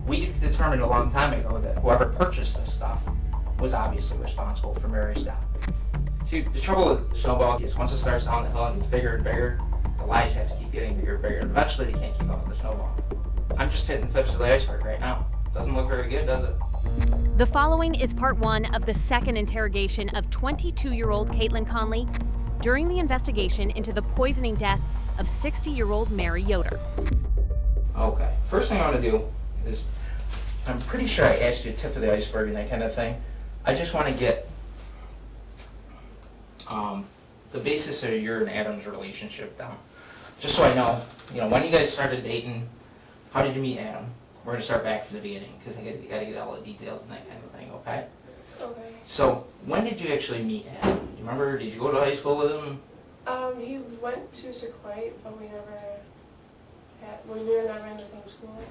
we determined a long time ago that whoever purchased this stuff was obviously responsible for Mary's death. See, the trouble with Snowball is once it starts down the hill and gets bigger and bigger, the lies have to keep getting bigger and bigger. Eventually, they can't keep up with the snowball. I'm just hitting the tips of the iceberg right now. Doesn't look very good, does it? The following is part 1 of the second interrogation of 22-year-old Kaitlyn Conley during the investigation into the poisoning death of 60-year-old Mary Yoder. Okay, first thing I want to do is, I'm pretty sure I asked you a tip of the iceberg and that kind of thing. I just want to get the basis of your and Adam's relationship down. Just so I know, when you guys started dating, how did you meet Adam? We're going to start back from the beginning because I got to get all the details and that kind of thing, okay? Okay. So, when did you actually meet Adam? Do you remember? Did you go to high school with him? He went to Sequoia, but we were never in the same school.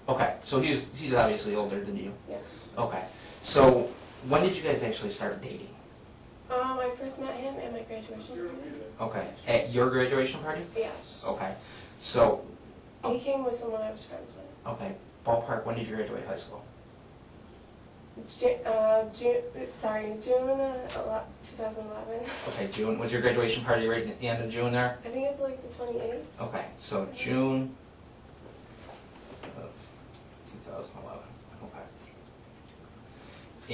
Okay, so he's obviously older than you. Yes. Okay, so when did you guys actually start dating? I first met him at my graduation party. Okay, at your graduation party? Yes. Okay, so... He came with someone I was friends with. Okay, ballpark, when did you graduate high school? June 2011. Okay, June. Was your graduation party right at the end of June there? I think it's like the 28th. Okay, so June of 2011. Okay.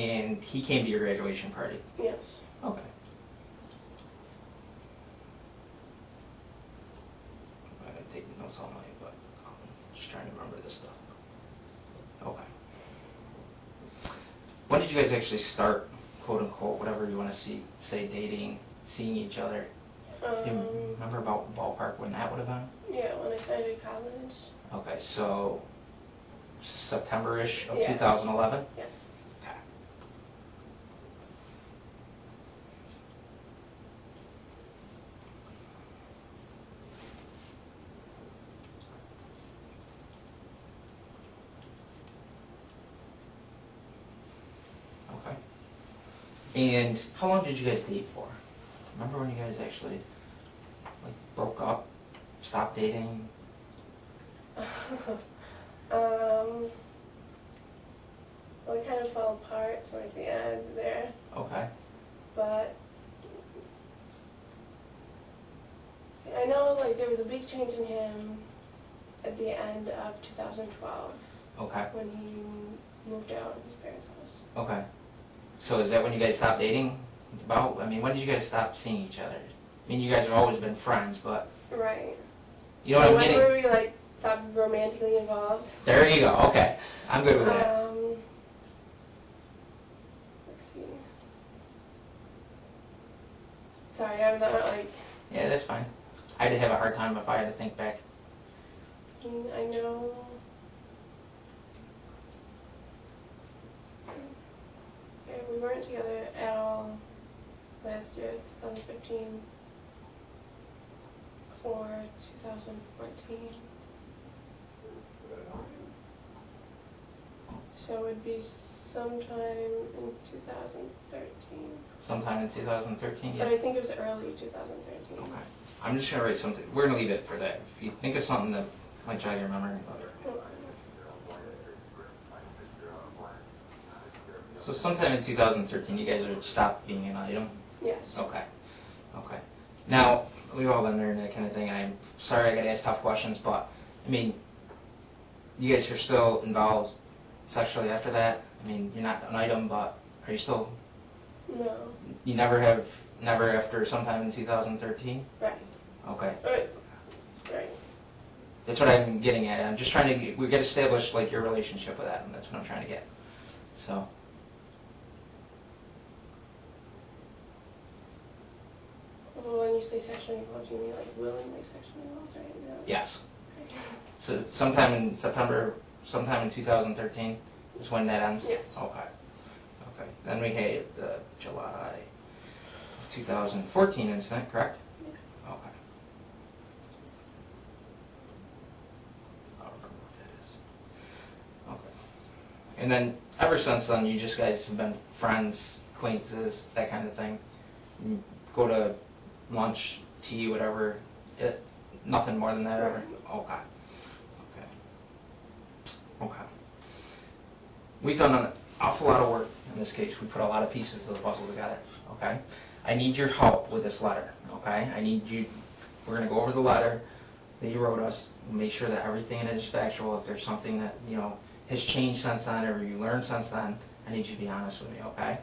And he came to your graduation party? Yes. Okay. I'm going to take notes all night, but I'm just trying to remember this stuff. Okay. When did you guys actually start, quote unquote, whatever you want to say dating, seeing each other? Do you remember about ballpark when that would have been? Yeah, when I started college. Okay, so September-ish of Yeah. 2011? Yes. Okay. Okay. And how long did you guys date for? Remember when you guys actually broke up, stopped dating? Well, we kind of fell apart towards the end there, Okay. but see, I know there was a big change in him at the end of 2012 Okay. when he moved out of his parents' house. Okay. So is that when you guys stopped dating? When did you guys stop seeing each other? You guys have always been friends, but... Right. You know what I'm when getting? were we stopped romantically involved? There you go. Okay. I'm good with that. Let's see. Sorry, I'm not Yeah, that's fine. I'd have a hard time if I had to think back. I know. Yeah, we weren't together at all last year, 2015 or 2014. So it would be sometime in 2013. Sometime in 2013, yeah? But I think it was early 2013. Okay. I'm just going to write something. We're going to leave it for that. If you think of something that might jog your memory. So sometime in 2013, you guys are stopped being an item? Yes. Okay. Okay. Now, we've all been there and that kind of thing. I'm sorry I got to ask tough questions, but, you guys are still involved sexually after that? You're not an item, but are you still... No. You never after sometime in 2013? Right. Okay. Right. That's what I'm getting at. I'm just trying to... We got to establish, your relationship with Adam. That's what I'm trying to get. So... Well, when you say sexually involved, you mean willingly sexually involved, right? No. Yes. Okay. So sometime in September, sometime in 2013 is when that ends? Yes. Okay. Okay. Then we had the July of 2014 incident, correct? Yeah. Okay. I don't remember what that is. Okay. And then ever since then, you just guys have been friends, acquaintances, that kind of thing. You go to lunch, tea, whatever. Nothing more than that ever? Okay. Okay. Okay. We've done an awful lot of work in this case. We put a lot of pieces of the puzzle together, okay? I need your help with this letter, okay? We're gonna go over the letter that you wrote us, and make sure that everything in it is factual. If there's something that, has changed since then, or you learned since then, I need you to be honest with me, okay?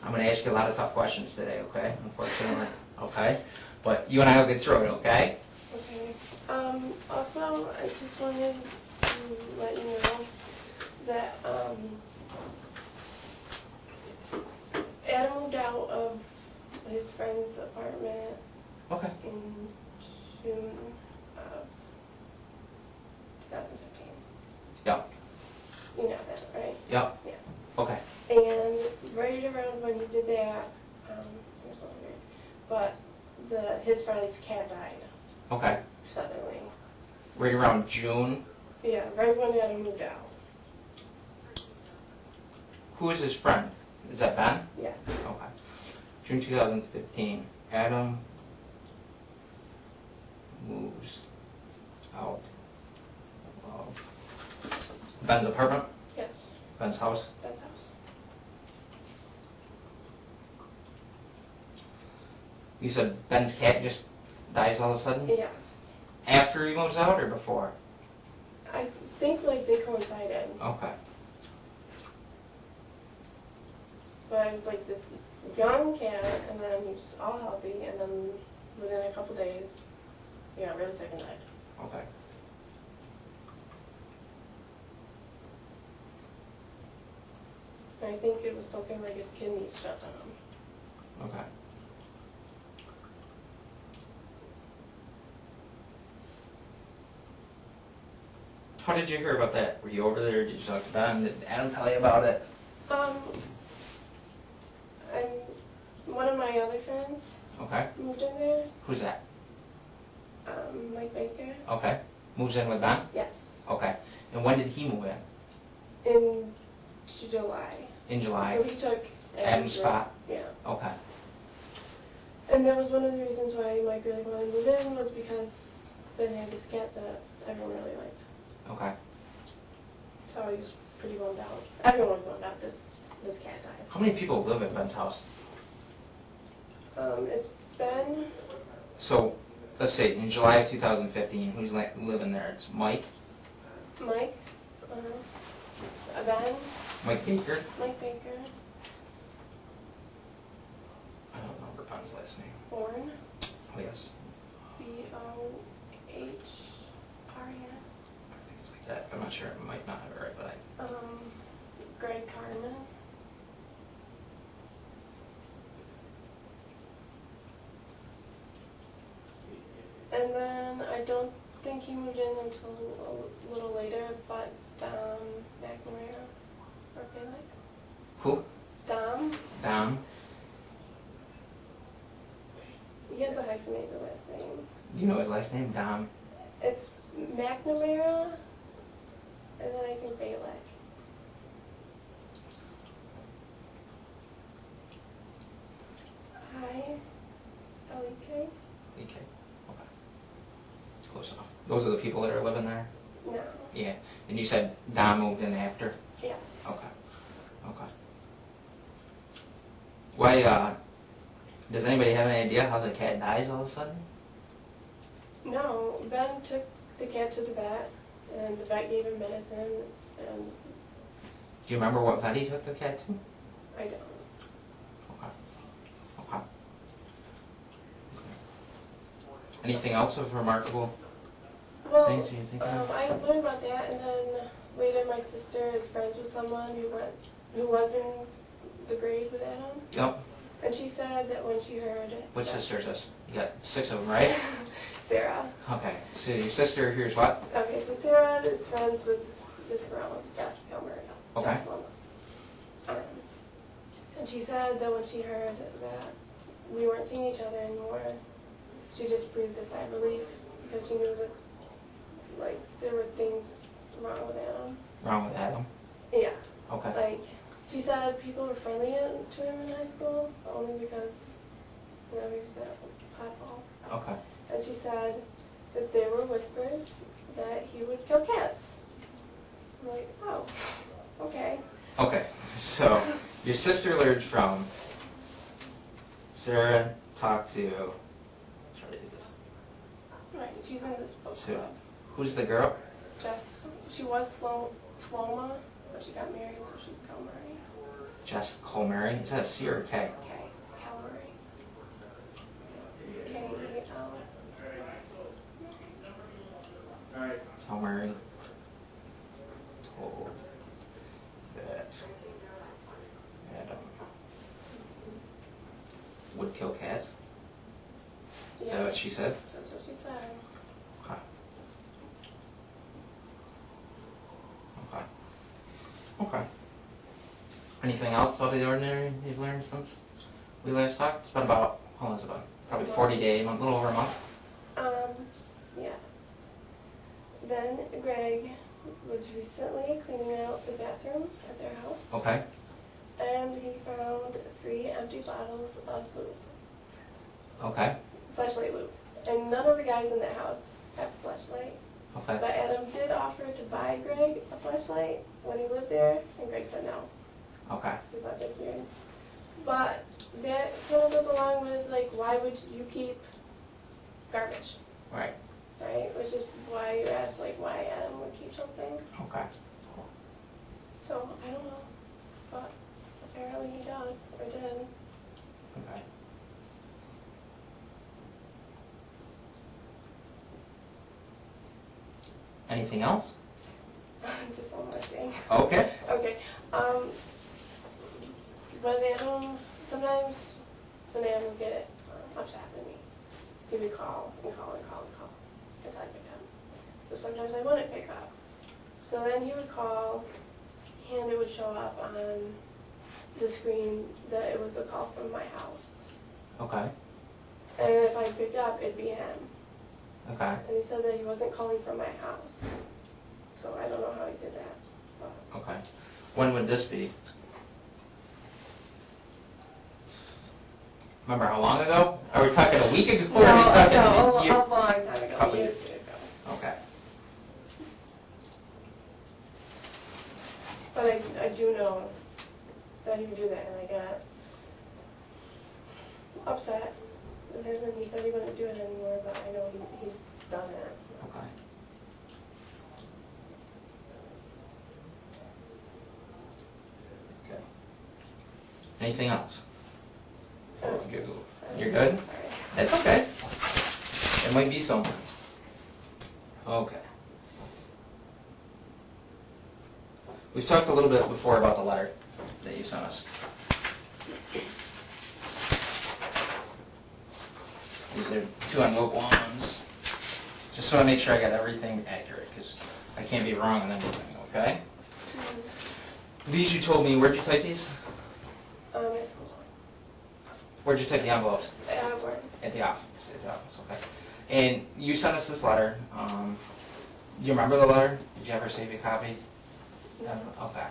I'm gonna ask you a lot of tough questions today, okay? Unfortunately, okay? But you and I will get through it, okay? Okay. Also, I just wanted to let you know that Adam moved out of his friend's apartment Okay. in June of 2015. Yep. You know that, right? Yep. Yeah. Okay. And right around when he did that, it seems a little weird, but his friend's cat died Okay. suddenly. Right around June. Yeah, right when Adam moved out. Who is his friend? Is that Ben? Yes. Okay. June 2015. Adam moves out of Ben's apartment? Yes. Ben's house? Ben's house. You said Ben's cat just dies all of a sudden? Yes. After he moves out or before? I think like they coincided, Okay. but it was like this young cat, and then he was all healthy, and then within a couple days, he got really sick and died. Okay. And I think it was something like his kidneys shut down. Okay. How did you hear about that? Were you over there? Did you talk to Ben? Did Adam tell you about it? And one of my other friends Okay. moved in there, Who's that? Mike Baker. Okay. Moves in with Ben? Yes. Okay. And when did he move in? In July. In July? So he took Adam's spot? Yeah. Okay. And that was one of the reasons why Mike really wanted to move in, was because Ben had this cat that everyone really liked. Okay. So he was pretty bummed out. Everyone was bummed out that this cat died. How many people live at Ben's house? It's Ben, So, let's say in July of 2015, who's living there? It's Mike? Mike, Ben, Mike Baker? Mike Baker, I don't remember Ben's last name. Bourne, Oh, yes. Bohrn. I think it's like that. I'm not sure. I might not have it right, but Greg Carmen, and then I don't think he moved in until a little later, but McNamara, or Bailick. Who? Dom, Dom? he has a hyphenated last name. Do you know his last name? Dom? It's McNamara, and then I think Bailick. Hi, L-E-K? Okay. Okay. Close enough. Those are the people that are living there? No. Yeah. And you said Dom moved in after? Yes. Okay. Okay. Why, does anybody have any idea how the cat dies all of a sudden? No, Ben took the cat to the vet, and the vet gave him medicine, and Do you remember what vet he took the cat to? I don't. Okay. Okay. Anything else of remarkable Well, things you think of? I learned about that, and then later my sister is friends with someone who was in the grade with Adam, Yep. and she said that when she heard Which that- sister is this? You got 6 of them, right? Sarah. Okay. So your sister here's what? Okay, so Sarah is friends with this girl, Jessica Murray. Okay. Jessica. And she said that when she heard that we weren't seeing each other anymore, she just breathed a sigh of relief, because she knew that, like, there were things wrong with Adam. Wrong with Adam? Yeah. Okay. Like, she said people were friendly to him in high school, only because, he's that oddball. Okay. And she said that there were whispers that he would kill cats. I'm like, oh, okay. Okay, so your sister learned from Sarah talked to. Try to do this. Right, she's in this book So, club. who's the girl? Jess, she was Sloma, but she got married, so she's Calmary. Jess Colmary. Is that a C or a K? Calmary. K-E-L. Colmary told that Adam would kill cats. Is that what she said? That's what she said. Okay. Okay. Okay. Anything else out of the ordinary you've learned since we last talked? It's been about, how long is it been? Probably 40 days, a little over a month. Yes. Then Greg was recently cleaning out the bathroom at their house. Okay. And he found 3 empty bottles of lube. Okay. Fleshlight lube. And none of the guys in the house have fleshlight. Okay. But Adam did offer to buy Greg a fleshlight when he lived there, and Greg said no. Okay. So he thought that was weird. But that kind of goes along with, like, why would you keep garbage, Right. right? Which is why you asked, like, why Adam would keep something. Okay. So, I don't know. But apparently he does, or did. Okay. Anything else? Just one more thing. Okay. Okay. When Adam, sometimes when Adam would get upset with me, he would call and call and call and call until I picked up. So sometimes I wouldn't pick up. So then he would call, and it would show up on the screen that it was a call from my house. Okay. And if I picked up, it'd be him. Okay. And he said that he wasn't calling from my house. So I don't know how he did that. But Okay. When would this be? Remember how long ago? Are we talking a week ago? Or are we talking a year? a long time ago, Couple years ago. Okay. But I do know that he would do that, and I got upset with him, and he said he wouldn't do it anymore, but I know he's done it. Okay. Okay. Anything else? You're good? Sorry. That's okay. It might be something. Okay. We've talked a little bit before about the letter that you sent us. These are 2 envelope ones. Just so I make sure I got everything accurate, because I can't be wrong on anything, okay? These you told me, where'd you type these? At school. Where'd you type the envelopes? Work. At the office. At the office, okay. And you sent us this letter. Do you remember the letter? Did you ever save a copy? No. Okay.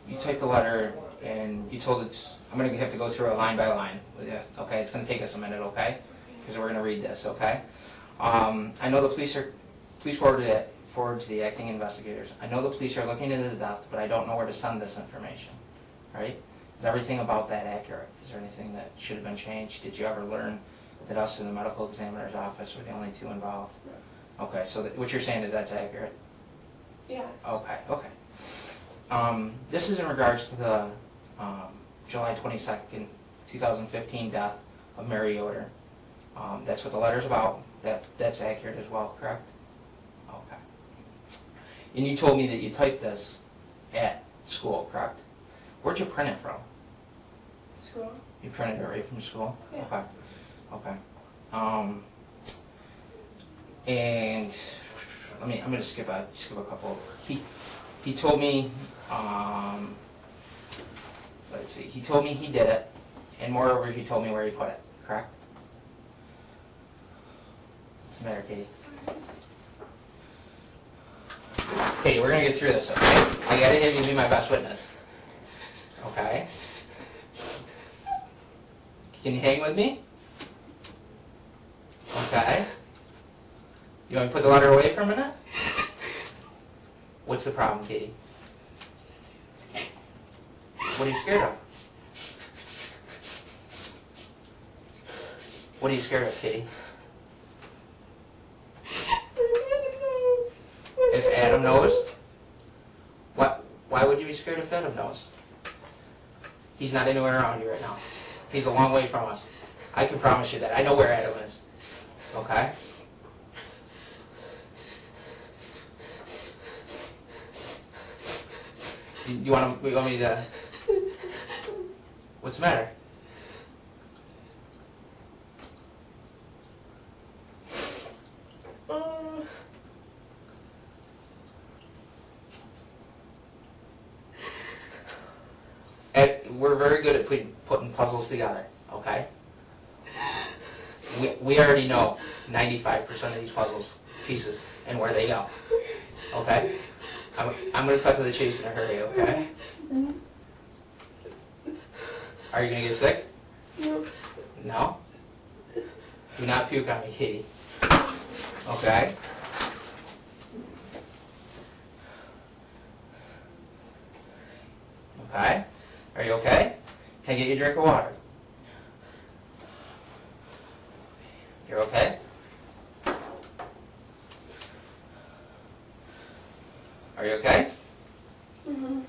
You typed the letter and you told it, I'm going to have to go through it line by line with you. Okay, it's going to take us a minute, okay? Because we're going to read this, okay? I know the police forward to the acting investigators. I know the police are looking into the death, but I don't know where to send this information, right? Is everything about that accurate? Is there anything that should have been changed? Did you ever learn that us in the medical examiner's office were the only 2 involved? No. Okay, so what you're saying is that's accurate? Yes. Okay, okay. This is in regards to the July 22nd, 2015 death of Mary Yoder. That's what the letter's about. That's accurate as well, correct? Okay. And you told me that you typed this at school, correct? Where'd you print it from? School. You printed it right from school? Yeah. Okay. Okay. And I'm gonna skip a couple. He told me, let's see, he told me he did it, and moreover, he told me where he put it, correct? What's the matter, Katie? Katie, we're gonna get through this, okay? I gotta have you be my best witness. Okay? Can you hang with me? Okay. You want me to put the letter away for a minute? What's the problem, Katie? What are you scared of? What are you scared of, Kitty? If Adam knows? Why would you be scared if Adam knows? He's not anywhere around you right now. He's a long way from us. I can promise you that. I know where Adam is. Okay? You want me to... What's the matter? We're very good at putting puzzles together, okay? We already know 95% of these puzzles pieces and where they go, okay? I'm going to cut to the chase in a hurry, okay? Are you going to get sick? No. No? Do not puke on me, Katie. Okay? Okay? Are you okay? Can I get you a drink of water? You're okay? Are you okay? Mm-hmm.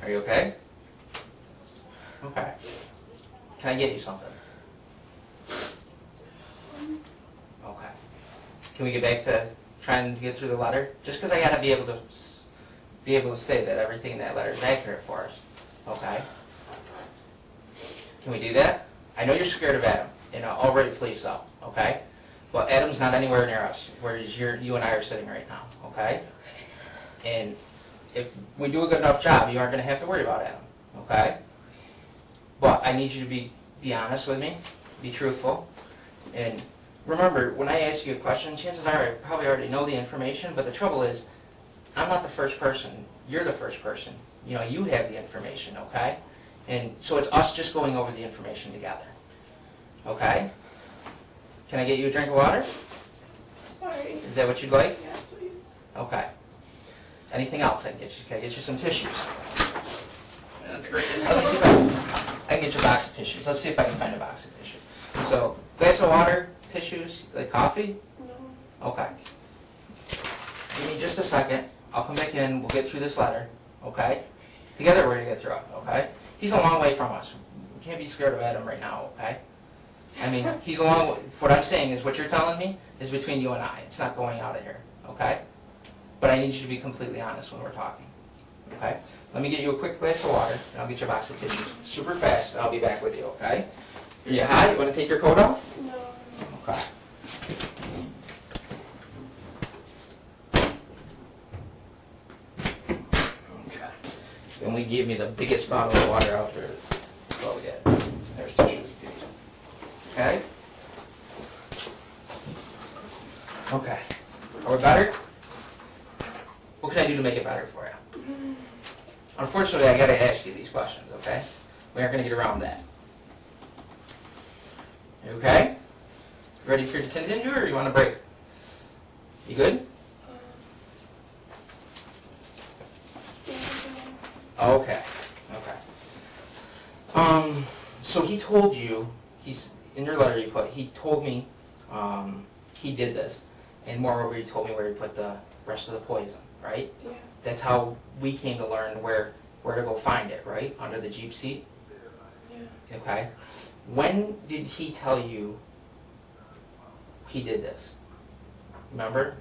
Are you okay? Okay. Can I get you something? Okay. Can we get back to trying to get through the letter? Just because I gotta be able to say that everything in that letter is accurate for us. Okay. Can we do that? I know you're scared of Adam, and rightfully so. Okay. But Adam's not anywhere near us, whereas you and I are sitting right now. Okay. And if we do a good enough job, you aren't going to have to worry about Adam, okay? But I need you to be honest with me, be truthful, and remember, when I ask you a question, chances are I probably already know the information, but the trouble is, I'm not the first person, you're the first person. You know, you have the information, okay? And so it's us just going over the information together, okay? Can I get you a drink of water? Sorry. Is that what you'd like? Yeah, please. Okay. Anything else I can get you? Can I get you some tissues? Not the greatest. Let me see if I can get you a box of tissues. Let's see if I can find a box of tissues. So, glass of water, tissues, like coffee? No. Okay. Give me just a second. I'll come back in. We'll get through this letter. Okay? Together we're going to get through it. Okay? He's a long way from us. We can't be scared of Adam right now. Okay? I mean, he's a long way. What I'm saying is what you're telling me is between you and I. It's not going out of here. Okay? But I need you to be completely honest when we're talking. Okay? Let me get you a quick glass of water, and I'll get you a box of tissues. Super fast, and I'll be back with you, okay? Are you hot? You want to take your coat off? No. Okay. Okay. And we gave me the biggest bottle of water out there. Well, we get. There's tissues. Okay? Okay. Are we better? What can I do to make it better for you? Unfortunately, I got to ask you these questions, okay? We aren't going to get around that. You okay? You ready for you to continue, or you want to break? You good? Okay. Okay. So he told you, he's in your letter you put, he told me he did this, and moreover he told me where he put the rest of the poison, right? Yeah. That's how we came to learn where to go find it, right? Under the Jeep seat? Yeah. Okay. When did he tell you he did this? Remember?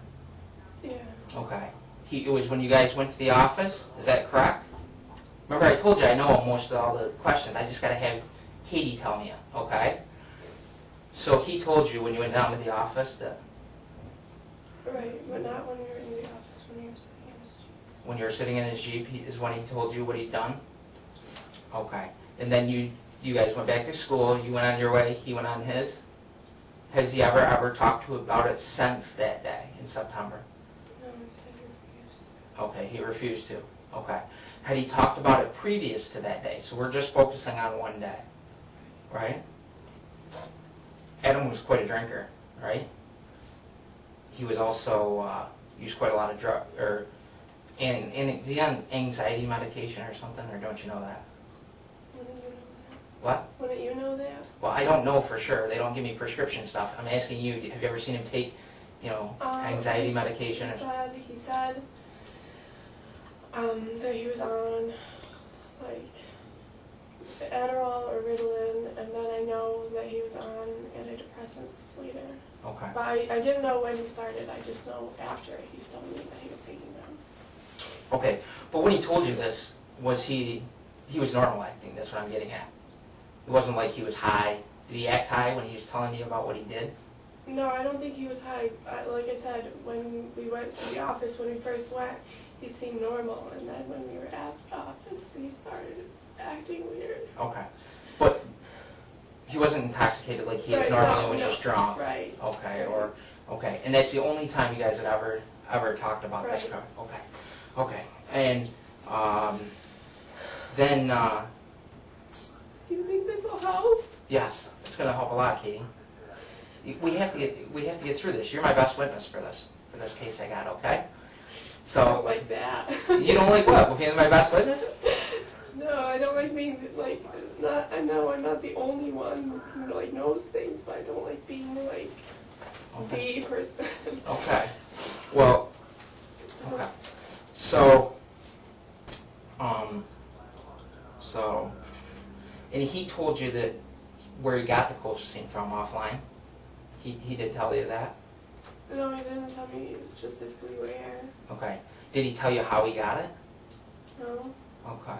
Yeah. Okay. It was when you guys went to the office? Is that correct? Remember I told you I know most of all the questions. I just got to have Katie tell me it, okay? So he told you when you went down to the office that... Right, but not when we were in the office, when you were sitting in his Jeep. When you were sitting in his Jeep is when he told you what he'd done? Okay. And then you guys went back to school, you went on your way, he went on his? Has he ever talked to you about it since that day in September? No, he said he refused. Okay, he refused to. Okay. Had he talked about it previous to that day? So we're just focusing on one day, right? Adam was quite a drinker, right? He was also used quite a lot of drug, and is he on anxiety medication or something, or don't you know that? Wouldn't you know that? What? Wouldn't you know that? Well, I don't know for sure. They don't give me prescription stuff. I'm asking you, have you ever seen him take, anxiety medication? He said that he was on, like, Adderall or Ritalin, and then I know that he was on antidepressants later. Okay. But I didn't know when he started. I just know after he told me that he was taking them. Okay, but when he told you this, was he was normal acting? That's what I'm getting at. It wasn't like he was high. Did he act high when he was telling you about what he did? No, I don't think he was high. Like I said, when we went to the office, when we first went, he seemed normal, and then when we were at the office, he started acting weird. Okay, but he wasn't intoxicated like he is Right, normally when no, he was drunk. Right. Okay, okay, and that's the only time you guys had ever talked about this Right. crime. Okay, and then Do you think this will help? yes, it's going to help a lot, Katie. We have to get through this. You're my best witness for this case I got. Okay. I So don't like that. you don't like what? Being my best witness? No, I don't like being like not. I know I'm not the only one who like knows things, but I don't like being like Okay. the person. Okay. Well. Okay. So. And he told you that where he got the colchicine from offline. He did tell you that. No, he didn't tell me specifically where. Okay. Did he tell you how he got it? No. Okay.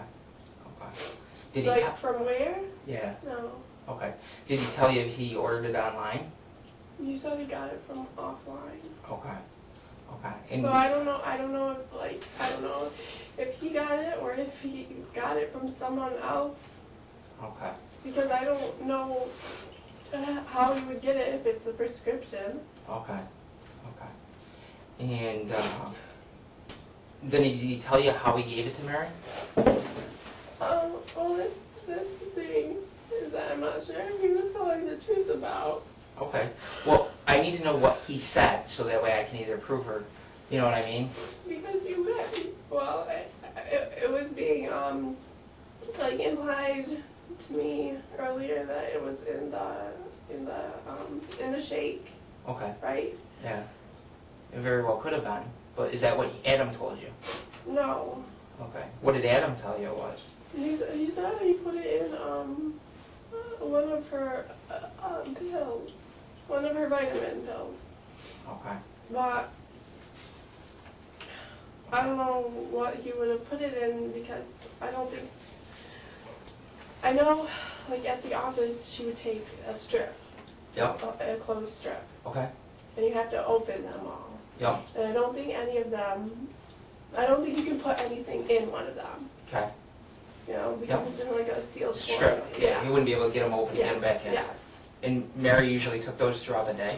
Did he? Like from where? Yeah. No. Okay. Did he tell you he ordered it online? You said he got it from offline. Okay. And So I don't know. I don't know if he got it or if he got it from someone else. okay. Because I don't know how he would get it if it's a prescription. Okay. And then did he tell you how he gave it to Mary? Well, this thing is that I'm not sure if he was telling the truth about. Okay. Well, I need to know what he said so that way I can either prove or, you know what I mean? Because it was being like implied to me earlier that it was in the shake, Okay. right? Yeah. It very well could have been. But is that what Adam told you? No. Okay. What did Adam tell you it was? He said he put it in one of her pills, one of her vitamin pills. Okay. But I don't know what he would have put it in because I don't think. I know, like at the office, she would take a strip, Yep. a closed strip, Okay. and you have to open them all. Yep. And I don't think any of them. I don't think you can put anything in one of them. Okay. You know, because Yep. it's in like a sealed Strip. form. Yeah. You wouldn't be able to get them open and get them back in. Yes. And Mary usually took those throughout the day?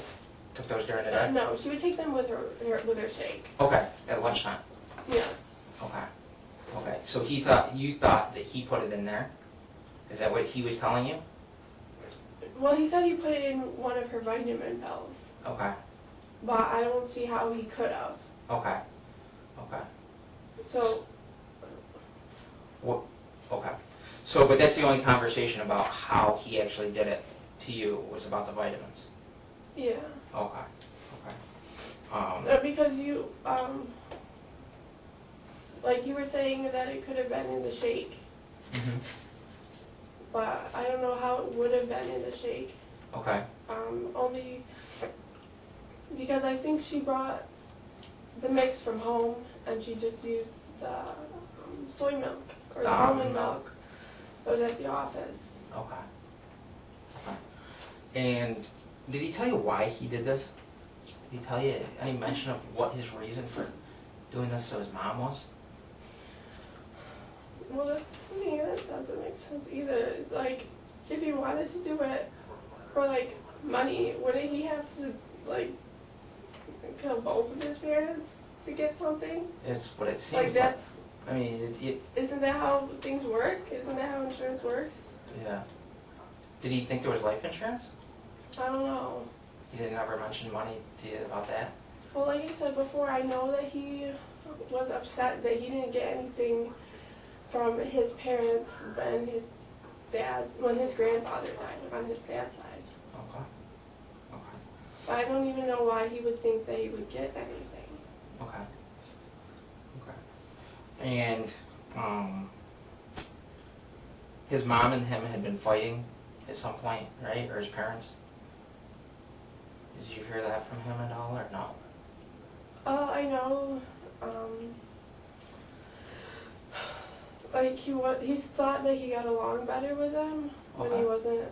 Took those during the day? No, she would take them with her shake. Okay. At lunchtime? Yes. Okay. So you thought that he put it in there? Is that what he was telling you? Well, he said he put it in one of her vitamin pills, Okay. but I don't see how he could have. Okay. So, What? Okay. So, but that's the only conversation about how he actually did it to you was about the vitamins. yeah. Okay. Because like you were saying that it could have been in the shake, Mhm. but I don't know how it would have been in the shake. Okay. Only because I think she brought the mix from home and she just used the soy milk or the almond milk that was at the office. Okay. And did he tell you why he did this? Did he tell you any mention of what his reason for doing this to his mom was? Well, that's the thing, that doesn't make sense either. It's like, if he wanted to do it for like money, wouldn't he have to, like, kill both of his parents to get something? It's what it seems Like, like. that's, I mean, it's isn't that how things work? Isn't that how insurance works? yeah. Did he think there was life insurance? I don't know. He didn't ever mention money to you about that? Well, like I said before, I know that he was upset that he didn't get anything from his parents when his grandfather died on his dad's side. Okay. Okay. But I don't even know why he would think that he would get anything. Okay. Okay. And his mom and him had been fighting at some point, right? Or his parents? Did you hear that from him at all, or no? I know, like he thought that he got along better with them when he Okay. wasn't.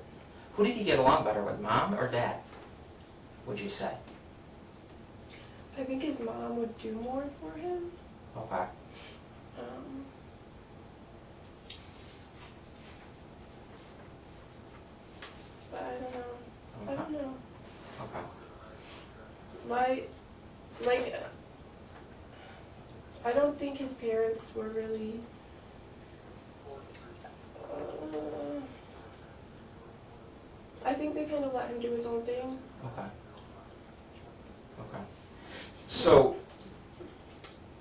Who did he get along better with, mom or dad, would you say? I think his mom would do more for him. Okay. But I don't know. I Okay. don't know. Okay. I don't think his parents were really. I think they kind of let him do his own thing. Okay. Okay. So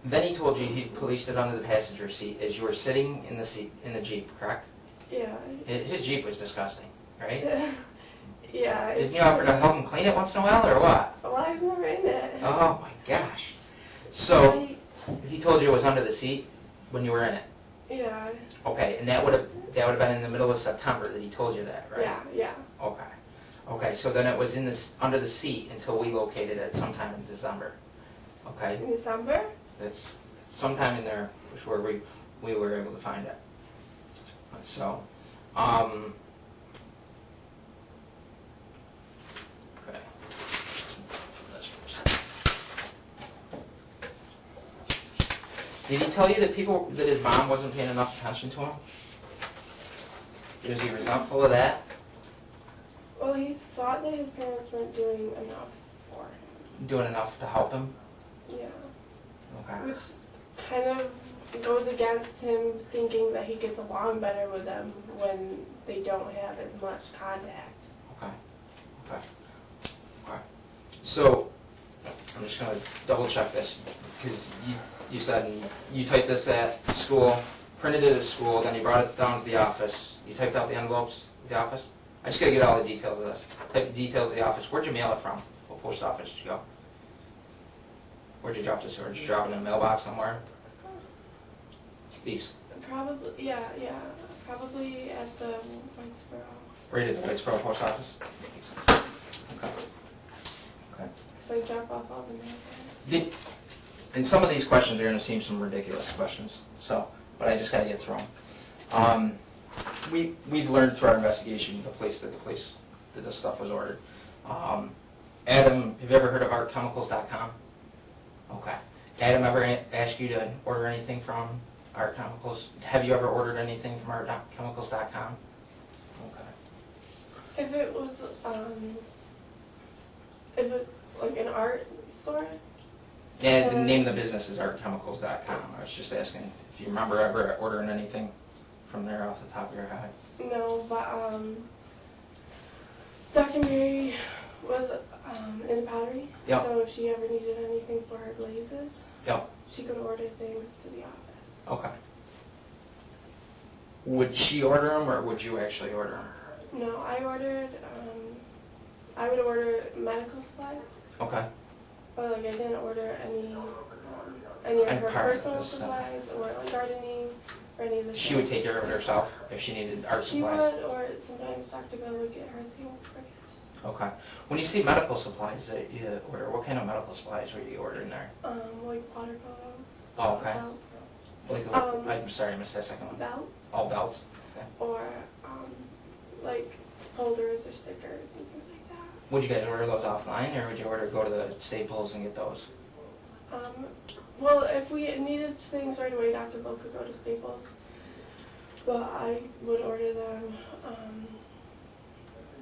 then he told you he policed it under the passenger seat as you were sitting in the seat in the Jeep, correct? Yeah. His Jeep was disgusting, right? Yeah. Did you offer to help him clean it once in a while, or what? Well, I was never in it. Oh my gosh. So he told you it was under the seat when you were in it. Yeah. Okay, and that would have been in the middle of September that he told you that, right? Yeah. Yeah. Okay. Okay, so then it was in this under the seat until we located it sometime in December. Okay? In December. That's sometime in there was where we were able to find it. So, okay. Did he tell you that his mom wasn't paying enough attention to him? Was he resentful of that? Well, he thought that his parents weren't doing enough for him. Doing enough to help him? Yeah. Okay. Which kind of goes against him thinking that he gets along better with them when they don't have as much contact. Okay. Okay. Okay. So, I'm just going to double check this because you said you typed this at school, printed it at school, then you brought it down to the office. You typed out the envelopes at the office? I just got to get all the details of this. Type the details of the office. Where'd you mail it from? What post office did you go? Where'd you drop this? Or did you drop it in a mailbox somewhere? These. Probably, yeah. Probably at the Whitesboro. Right at the Whitesboro post office? Okay. Okay. So I drop off all the mail. And some of these questions are going to seem some ridiculous questions, but I just got to get through them. We've learned through our investigation the place that this stuff was ordered. Adam, have you ever heard of artchemicals.com? Okay. Adam ever asked you to order anything from Art Chemicals? Have you ever ordered anything from artchemicals.com? Okay. If it was like an art store? Yeah, the name of the business is artchemicals.com. I was just asking if you remember ever ordering anything from there off the top of your head. No, but Dr. Mary was in a pottery. Yep. So if she ever needed anything for her glazes, Yep. she could order things to the office. Okay. Would she order them or would you actually order them? No, I would order medical supplies, Okay. but like I didn't order any of And her part of personal this stuff. supplies or like gardening or any of the She would take care of it herself if she needed art She supplies? would, or sometimes Dr. Bill would get her things for gifts. Okay. When you see medical supplies that you order, what kind of medical supplies were you ordering there? Like water pillows. Oh, okay. Belts. Like, I'm sorry, I missed that second one. Belts. All belts? Okay. Or like folders or stickers and things like that. Would you guys order those offline or would you go to the Staples and get those? Well, if we needed things right away, Dr. Bill could go to Staples. But I would order them.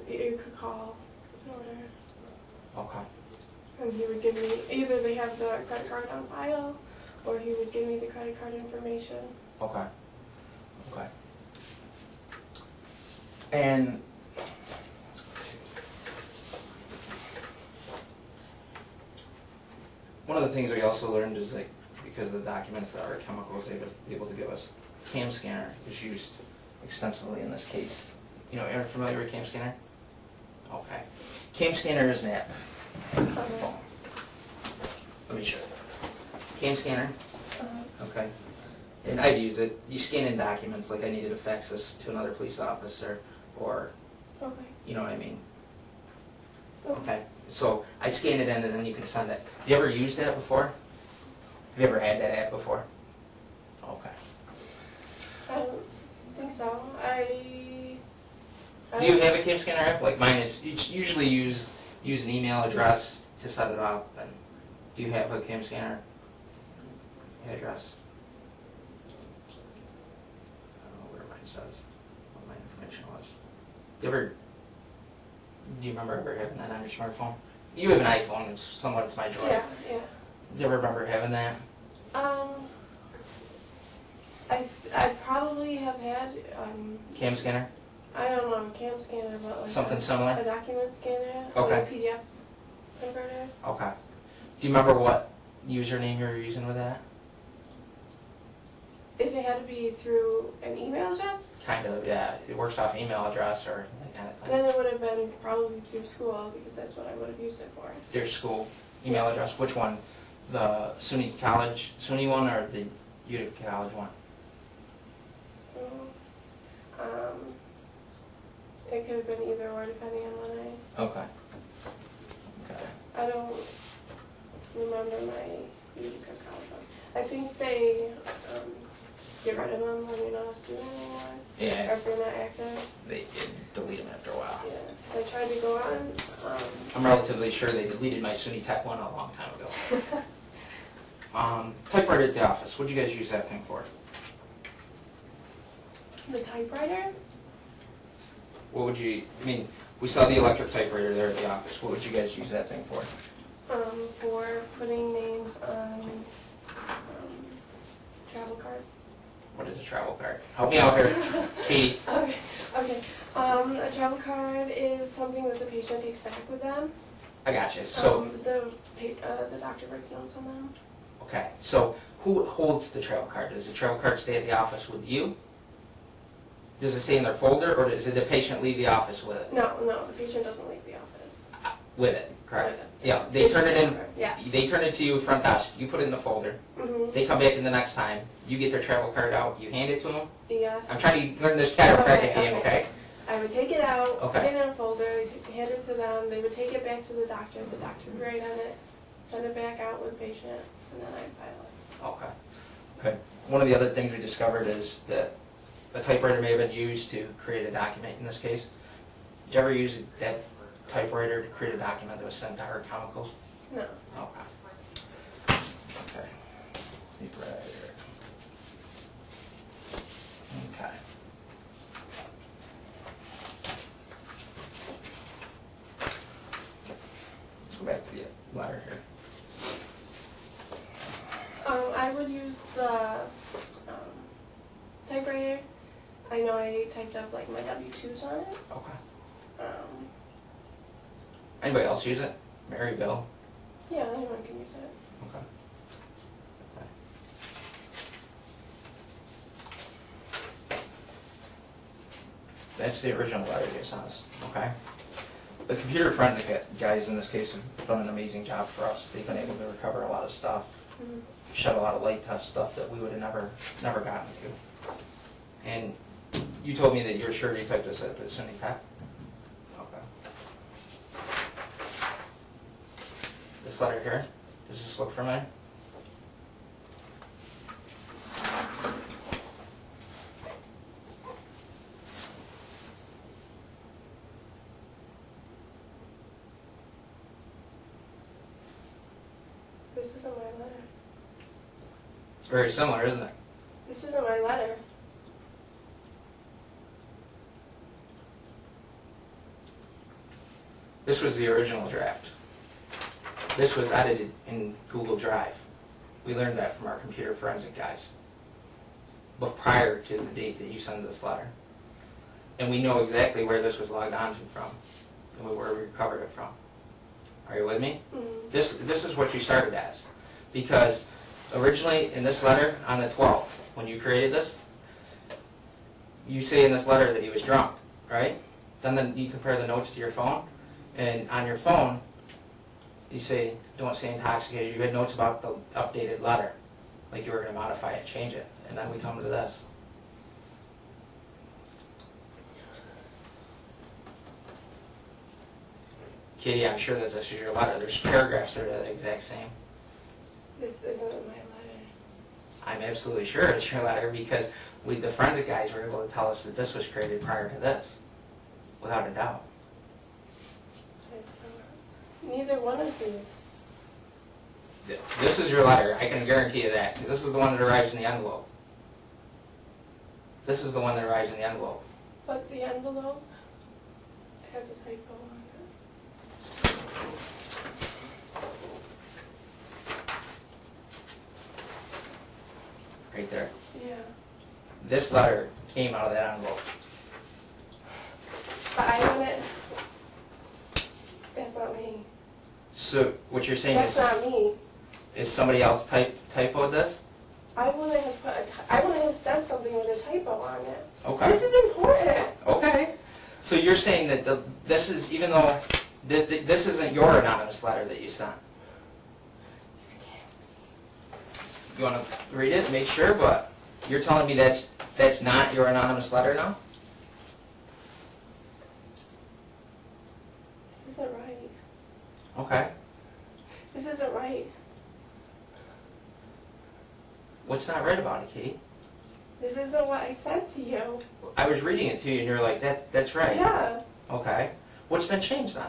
You could call order. Okay. And he would give me, either they have the credit card on file, or he would give me the credit card information. Okay. Okay. And one of the things we also learned is, like, because of the documents that are chemicals able to give us, CamScanner is used extensively in this case. You know, are you familiar with CamScanner? Okay. CamScanner is an app. Let me show you. CamScanner. Okay. And I've used it. You scan in documents, like I needed to fax this to another police officer, or, Okay. you know what I mean? Okay. So I scan it in and then you can send it. Have you ever used that before? Have you ever had that app before? Okay. I don't think so. Do you have a CamScanner app? Like mine is, it's usually use an email address to set it up. And do you have a CamScanner address? I don't know where mine says what my information was. Do you remember ever having that on your smartphone? You have an iPhone, it's somewhat to my joy. Yeah, yeah. Do you ever remember having that? I probably have had, CamScanner? I don't know, CamScanner, but like Something similar? a document scanner, Okay. or a PDF converter. Okay. Do you remember what username you were using with that? If it had to be through an email address, Kind of, yeah. It works off email address or that kind of thing. then it would have been probably through school, because that's what I would have used it for. Their school email address, which one? The SUNY one or the Utica College one? It could have been either or, depending on when Okay. Okay. I don't remember my Utica College one. I think they get rid of them when you're not a student anymore. Yeah. Or if they're not active. They did delete them after a while. Yeah. I tried to go on. I'm relatively sure they deleted my SUNY Tech one a long time ago. Typewriter at the office. What'd you guys use that thing for? The typewriter? What would you, I mean, we saw the electric typewriter there at the office. What would you guys use that thing for? For putting names on travel cards. What is a travel card? Help me out here, Katie. Okay. A travel card is something that the patient takes back with them. I gotcha. So, The doctor writes notes on them. okay. So, who holds the travel card? Does the travel card stay at the office with you? Does it stay in their folder, or does the patient leave the office with it? No, the patient doesn't leave the office. With it, correct? With it. Yeah, they turn it in. Yes. They turn it to you front desk. You put it in the folder. Mm-hmm. They come back in the next time. You get their travel card out. You hand it to them. Yes. I'm trying to learn this chiropractic game, okay? I would take it out, Okay. put it in a folder, hand it to them. They would take it back to the doctor. The doctor would write on it, send it back out with the patient, and then I'd file it. Okay. Okay. One of the other things we discovered is that a typewriter may have been used to create a document in this case. Did you ever use that typewriter to create a document that was sent to her chemicals? No. Okay. Okay. Typewriter. Okay. Let's go back to the letter here. I would use the typewriter. I know I typed up like my W-2s on it. Okay. Anybody else use it? Mary, Bill? Yeah, anyone can use it. Okay. Okay. That's the original letter they sent us, okay? The computer forensic guys in this case have done an amazing job for us. They've been able to recover a lot of stuff, Mm-hmm. shed a lot of light touch stuff that we would have never gotten to. And you told me that you're sure you typed this up at SUNY Tech? Okay. This letter here, does this look familiar? This isn't my letter. It's very similar, isn't it? This isn't my letter. This was the original draft. This was edited in Google Drive. We learned that from our computer forensic guys. But prior to the date that you sent this letter. And we know exactly where this was logged onto from and where we recovered it from. Are you with me? Mm-hmm. This is what you started as. Because originally in this letter on the 12th, when you created this, you say in this letter that he was drunk, right? Then you compare the notes to your phone, and on your phone, you say, don't say intoxicated. You had notes about the updated letter, like you were going to modify it, change it, and then we come to this. Katie, I'm sure that this is your letter. There's paragraphs that are the exact same. This isn't my letter. I'm absolutely sure it's your letter because the forensic guys were able to tell us that this was created prior to this, without a doubt. It's not. Neither one of these. This is your letter. I can guarantee you that because this is the one that arrives in the envelope. This is the one that arrives in the envelope. But the envelope has a typo on it. Right there. Yeah. This letter came out of that envelope. But I want it. That's not me. So what you're saying That's not me. is somebody else typoed this? I wouldn't have I wouldn't have said something with a typo on it. Okay. This is important. Okay. So you're saying that this is, even though this isn't your anonymous letter that you sent. You want to read it, make sure, but you're telling me that's not your anonymous letter now? This isn't right. Okay. This isn't right. What's not right about it, Katie? This isn't what I sent to you. I was reading it to you and you're like, that's right. Yeah. Okay. What's been changed then?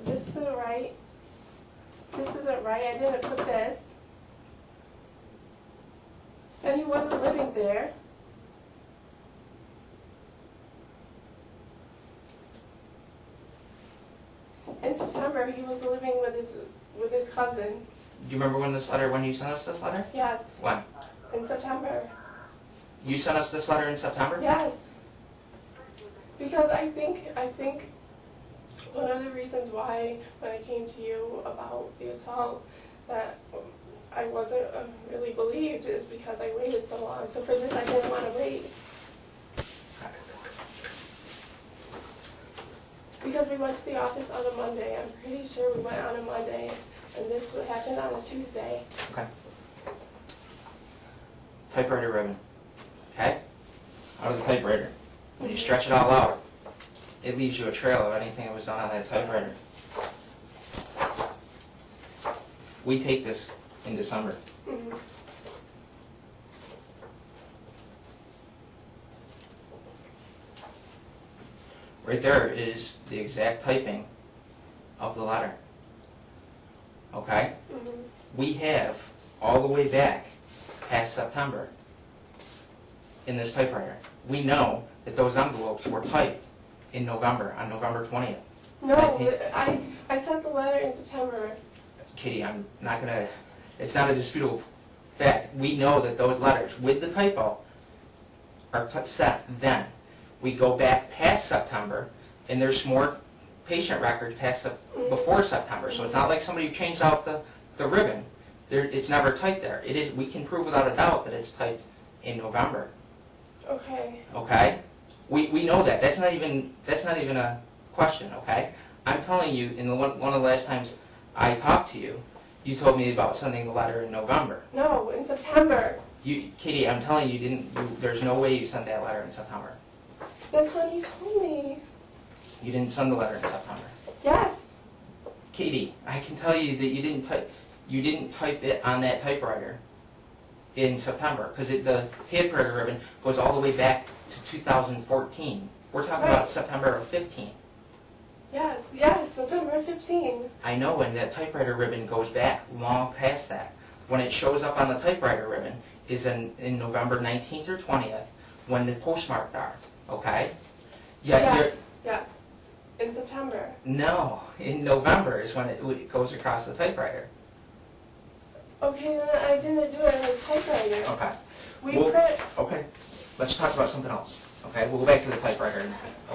This isn't right. This isn't right. I didn't put this. And he wasn't living there. In September, he was living with his cousin. Do you remember when you sent us this letter? Yes. When? In September. You sent us this letter in September? Yes. Because I think one of the reasons why when I came to you about the assault that I wasn't really believed is because I waited so long. So for this I didn't want to wait. Because we went to the office on a Monday. I'm pretty sure we went on a Monday and this would happen on a Tuesday. Okay. Typewriter ribbon. Okay? Out of the typewriter. When you stretch it all out, it leaves you a trail of anything that was done on that typewriter. We take this in December. Mm-hmm. Right there is the exact typing of the letter. Okay? Mm-hmm. We have all the way back past September in this typewriter. We know that those envelopes were typed in November, on November 20th. No, 19th. I sent the letter in September. Kitty, I'm not going to, it's not a disputable fact. We know that those letters with the typo are set then. We go back past September, and there's more patient records before September. So it's not like somebody changed out the ribbon. It's never typed there. It is. We can prove without a doubt that it's typed in November. Okay. Okay? We know that. That's not even a question, okay? I'm telling you, in one of the last times I talked to you, you told me about sending the letter in November. No, in September. Katie, I'm telling you, there's no way you sent that letter in September. That's when you told me. You didn't send the letter in September. Yes. Katie, I can tell you that you didn't type it on that typewriter in September, because the typewriter ribbon goes all the way back to 2014. We're talking about September of 15. Yes, September 15. I know, and that typewriter ribbon goes back long past that. When it shows up on the typewriter ribbon is in November 19th or 20th, when the postmarked are, okay? Yeah, Yes. In September. no, in November is when it goes across the typewriter. Okay, then I didn't do it on the typewriter. Okay. We Well, print. okay, let's talk about something else. Okay, we'll go back to the typewriter.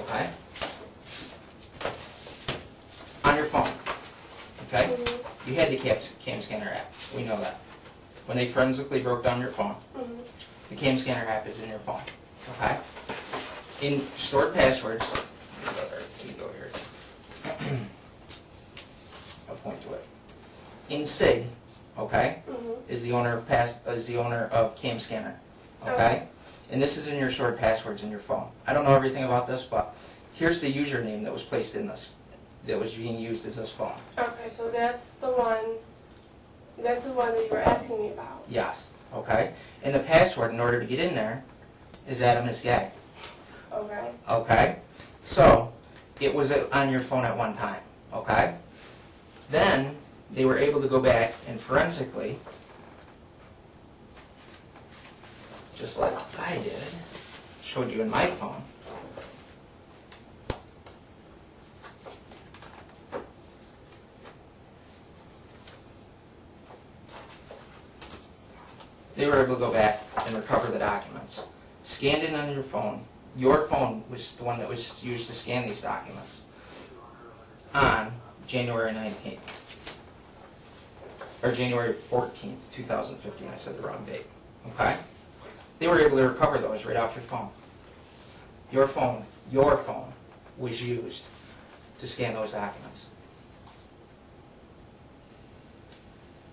Okay. On your phone. Okay. You had the CamScanner app. We know that. When they forensically broke down your phone, the CamScanner app is in your phone. Okay. In stored passwords. You go here. I'll point to it. In SIG, okay, is the owner of CamScanner, okay? And this is in your stored passwords in your phone. I don't know everything about this, but here's the username that was placed in this, that was being used as this phone. Okay, so that's the one that you were asking me about. Yes, okay? And the password, in order to get in there, is Adam is gay. Okay. Okay? So, it was on your phone at one time, okay? Then, they were able to go back and forensically, just like I did, showed you in my phone. They were able to go back and recover the documents. Scanned in on your phone. Your phone was the one that was used to scan these documents on January 19th. Or January 14th, 2015. I said the wrong date. Okay? They were able to recover those right off your phone. Your phone was used to scan those documents.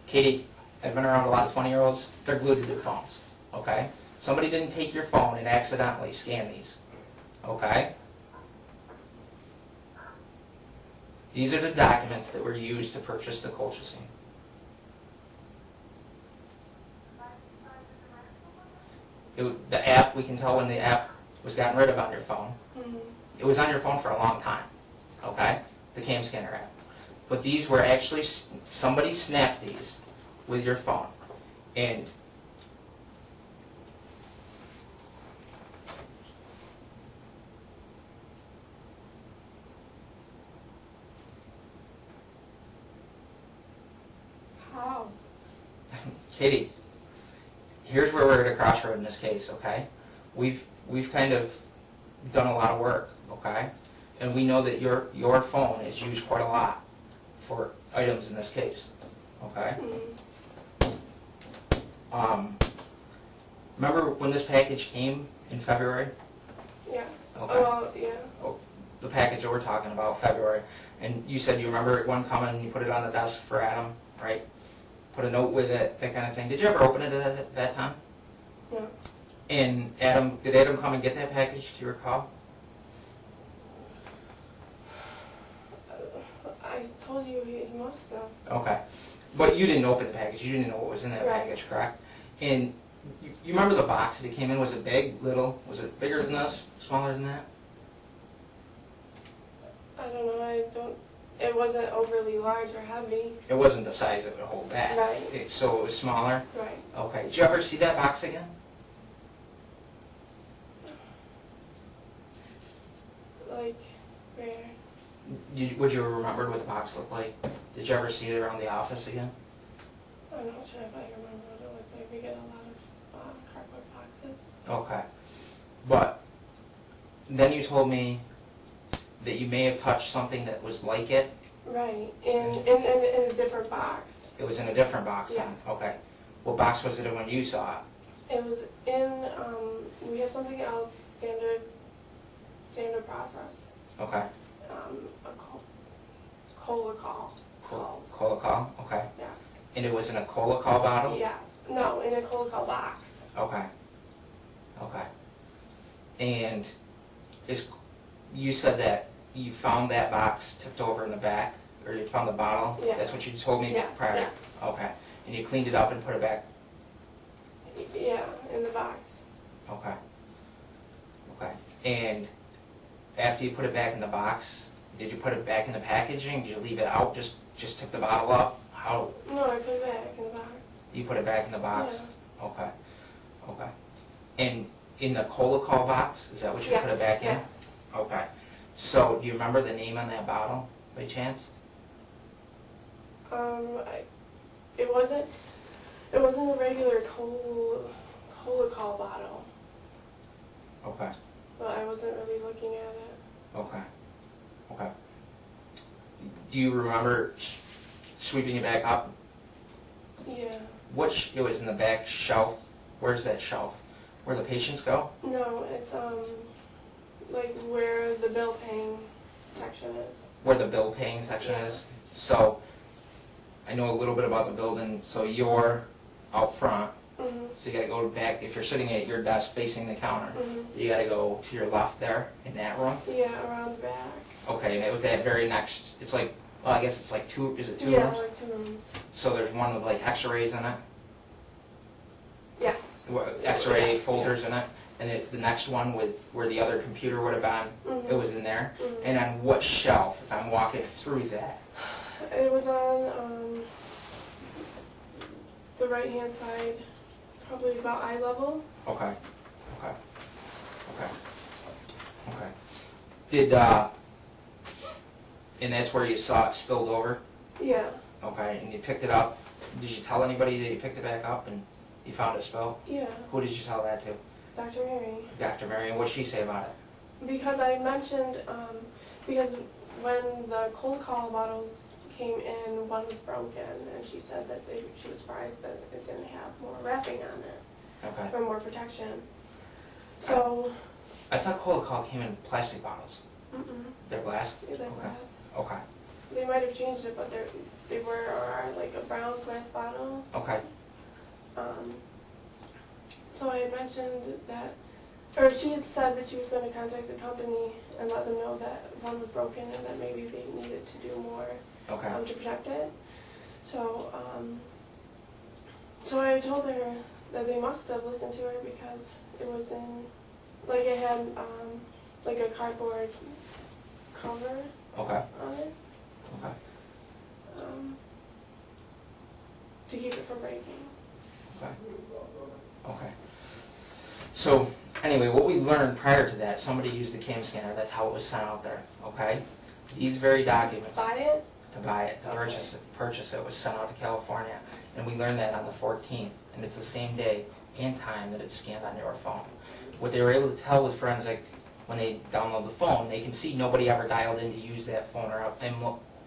Katie, I've been around a lot of 20-year-olds. They're glued to their phones. Okay? Somebody didn't take your phone and accidentally scan these. Okay? These are the documents that were used to purchase the colchicine. The app, we can tell when the app was gotten rid of on your phone. It was on your phone for a long time, okay? The CamScanner app. But these were actually, somebody snapped these with your phone. And How? Katie, here's where we're at a crossroad in this case, okay? We've kind of done a lot of work, okay? And we know that your phone is used quite a lot for items in this case, okay? Remember when this package came in February? Yes. Okay. Oh, yeah. Oh, the package that we're talking about, February. And you said you remember one coming and you put it on the desk for Adam, right? Put a note with it, that kind of thing. Did you ever open it at that time? No. And did Adam come and get that package, do you recall? I told you he must have. Okay. But you didn't open the package, you didn't know what was in that Right. package, correct? And you remember the box that it came in? Was it big, little? Was it bigger than this, smaller than that? I don't know. It wasn't overly large or heavy. It wasn't the size that would hold that. Right. So it was smaller? Right. Okay. Did you ever see that box again? Like, where? Would you have remembered what the box looked like? Did you ever see it around the office again? I'm not sure if I remember what it was like. We get a lot of cardboard boxes. Okay. But then you told me that you may have touched something that was like it. Right. In a different box. It was in a different box then? Yes. Okay. What box was it in when you saw it? It was in, we have something else, standard process. Okay. A cola call. Cola call? Okay. Yes. And it was in a cola call bottle? Yes. No, in a cola call box. Okay. Okay. And you said that you found that box tipped over in the back, or you found the bottle? Yeah. That's what you told me Yes, prior? yes. Okay. And you cleaned it up and put it back? Yeah, in the box. Okay. Okay. And after you put it back in the box, did you put it back in the packaging? Did you leave it out? Just took the bottle up? How? No, I put it back in the box. You put it back in the box? Yeah. Okay. Okay. And in the Colacol box? Is that what you put it back in? Yes. Okay. So, do you remember the name on that bottle, by chance? It wasn't a regular Colacol bottle, Okay. but I wasn't really looking at it. Okay. Okay. Do you remember sweeping it back up? Yeah. It was in the back shelf. Where's that shelf? Where the patients go? No, it's like where the bill paying section is. Where the bill paying section Yeah. is? So, I know a little bit about the building. So you're out front. Mhm. So you gotta go back, if you're sitting at your desk facing the counter, Mhm. you gotta go to your left there in that room. Yeah, around the back. Okay, and it was that very next, it's like, well, I guess it's like is it two Yeah, rooms? like 2 rooms. So there's one with like x-rays in it, Yes. x-ray Yes, folders yes. in it, and it's the next one with where the other computer would have been, Mhm. it was in there. Mhm. And on what shelf, if I'm walking through that? It was on the right hand side, probably about eye level. Okay, okay, okay, okay. Did, and that's where you saw it spilled over? Yeah. Okay, and you picked it up. Did you tell anybody that you picked it back up and you found it spilled? Yeah. Who did you tell that to? Dr. Mary. Dr. Mary, and what did she say about it? Because I mentioned, because when the cold call bottles came in, one was broken, and she said that she was surprised that it didn't have more wrapping on it, Okay. or more protection. So, I thought Colacol came in plastic bottles. They're glass? they're Okay. glass. Okay. They might have changed it, but they were are like a brown glass bottle. Okay. So I had mentioned that, or she had said that she was going to contact the company and let them know that one was broken and that maybe they needed to do more Okay. to protect it. So, so I told her that they must have listened to her because it was in, like it had like a cardboard cover Okay. on it Okay. to keep it from breaking. Okay. Okay. So, anyway, what we learned prior to that, somebody used the CamScanner. That's how it was sent out there. Okay. These very documents. Buy it? To buy it, to Okay. purchase it was sent out to California, and we learned that on the 14th, and it's the same day and time that it's scanned on your phone. What they were able to tell with forensic, when they download the phone, they can see nobody ever dialed in to use that phone or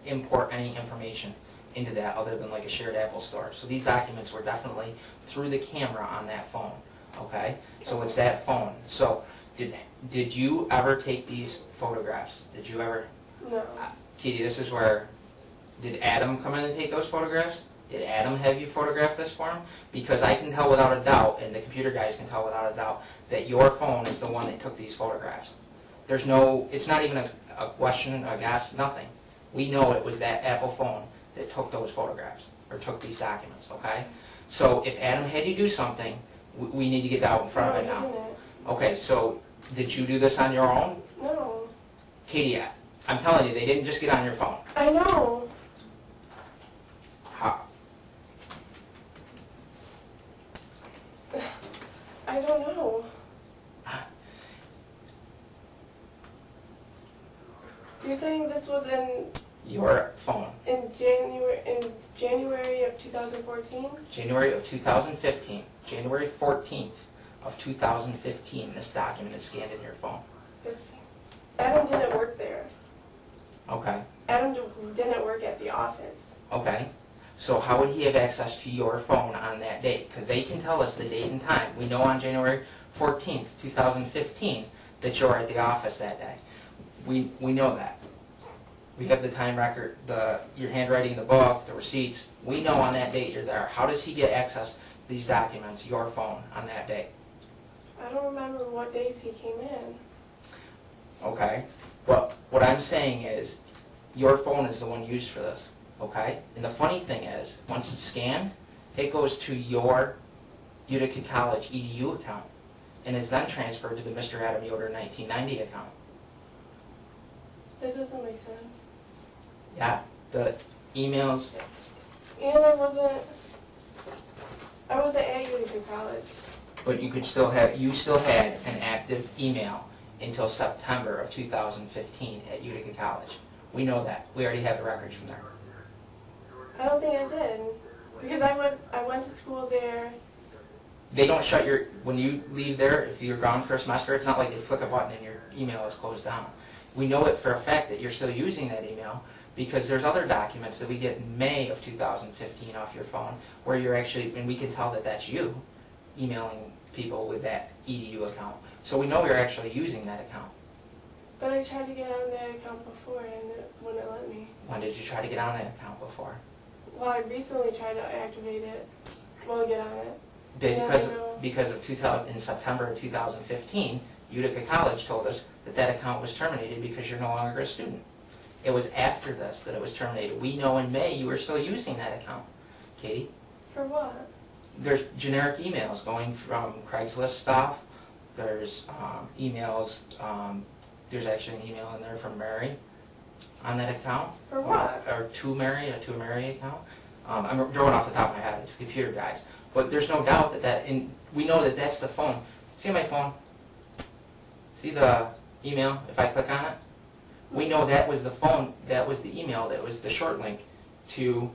import any information into that other than like a shared Apple store. So these documents were definitely through the camera on that phone, okay? So it's that phone. So did you ever take these photographs? Did you ever? No. Katie, this is where, did Adam come in and take those photographs? Did Adam have you photograph this for him? Because I can tell without a doubt, and the computer guys can tell without a doubt, that your phone is the one that took these photographs. There's no, it's not even a question, a guess, nothing. We know it was that Apple phone that took those photographs, or took these documents, okay? So if Adam had you do something, we need to get out in front of it No, now. you didn't. Okay, so did you do this on your own? No. Katie, I'm telling you, they didn't just get on your phone. I know. How? I don't know. You're saying this was Your phone. in January of 2014? January of 2015. January 14th of 2015, this document is scanned in your phone. 15. Adam didn't work there. Okay. Adam didn't work at the office. Okay. So how would he have access to your phone on that date? Because they can tell us the date and time. We know on January 14th, 2015, that you're at the office that day. We know that. We have the time record, your handwriting in the book, the receipts. We know on that date you're there. How does he get access to these documents, your phone, on that date? I don't remember what days he came in. Okay. But what I'm saying is, your phone is the one used for this. Okay? And the funny thing is, once it's scanned, it goes to your Utica College EDU account and is then transferred to the Mr. Adam Yoder 1990 account. That doesn't make sense. Yeah, the emails, And I wasn't at Utica College. But you still had an active email until September of 2015 at Utica College. We know that. We already have the records from there. I don't think I did. Because I went to school there. They don't shut when you leave there, if you're gone for a semester, it's not like they flick a button and your email is closed down. We know it for a fact that you're still using that email because there's other documents that we get in May of 2015 off your phone where you're actually, and we can tell that that's you emailing people with that EDU account. So we know you're actually using that account. But I tried to get on that account before and it wouldn't let me. When did you try to get on that account before? Well, I recently tried to activate it. Well, get on it. Because of in September of 2015, Utica College told us that account was terminated because you're no longer a student. It was after this that it was terminated. We know in May you were still using that account. Katie? For what? There's generic emails going from Craigslist stuff. There's emails. There's actually an email in there from Mary on that account. For what? Or to Mary account. I'm drawing off the top of my head. It's the computer guys. But there's no doubt we know that that's the phone. See my phone? See the email, if I click on it? We know that was the phone, that was the email, that was the short link to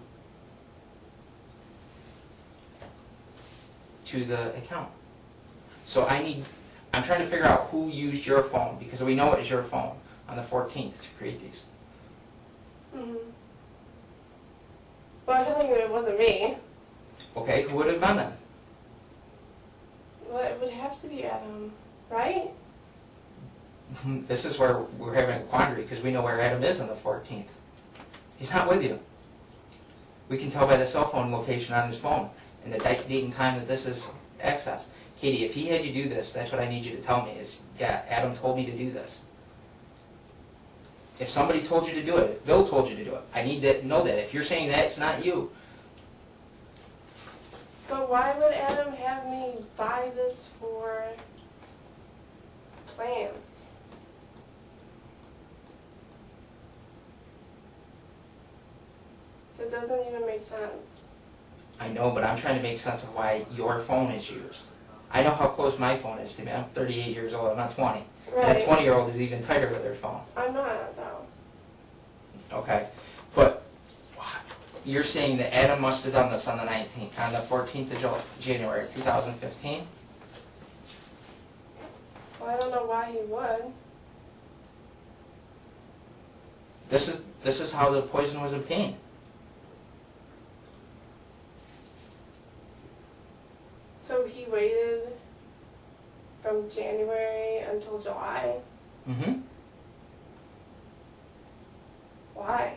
the account. So I'm trying to figure out who used your phone, because we know it was your phone on the 14th to create these. Mm-hmm. Well, I'm telling you it wasn't me. Okay, who would have done that? Well, it would have to be Adam, right? This is where we're having a quandary, because we know where Adam is on the 14th. He's not with you. We can tell by the cell phone location on his phone and the date and time that this is accessed. Katie, if he had you do this, that's what I need you to tell me is, yeah, Adam told me to do this. If somebody told you to do it, if Bill told you to do it, I need to know that. If you're saying that's not you. But why would Adam have me buy this for plants? It doesn't even make sense. I know, but I'm trying to make sense of why your phone is used. I know how close my phone is to me. I'm 38 years old. I'm not 20. Right. And a 20-year-old is even tighter with their phone. I'm not, though. Okay, but you're saying that Adam must have done this on the 19th, on the 14th of January 2015? Well, I don't know why he would. This is how the poison was obtained. So he waited from January until July? Mm-hmm. Why?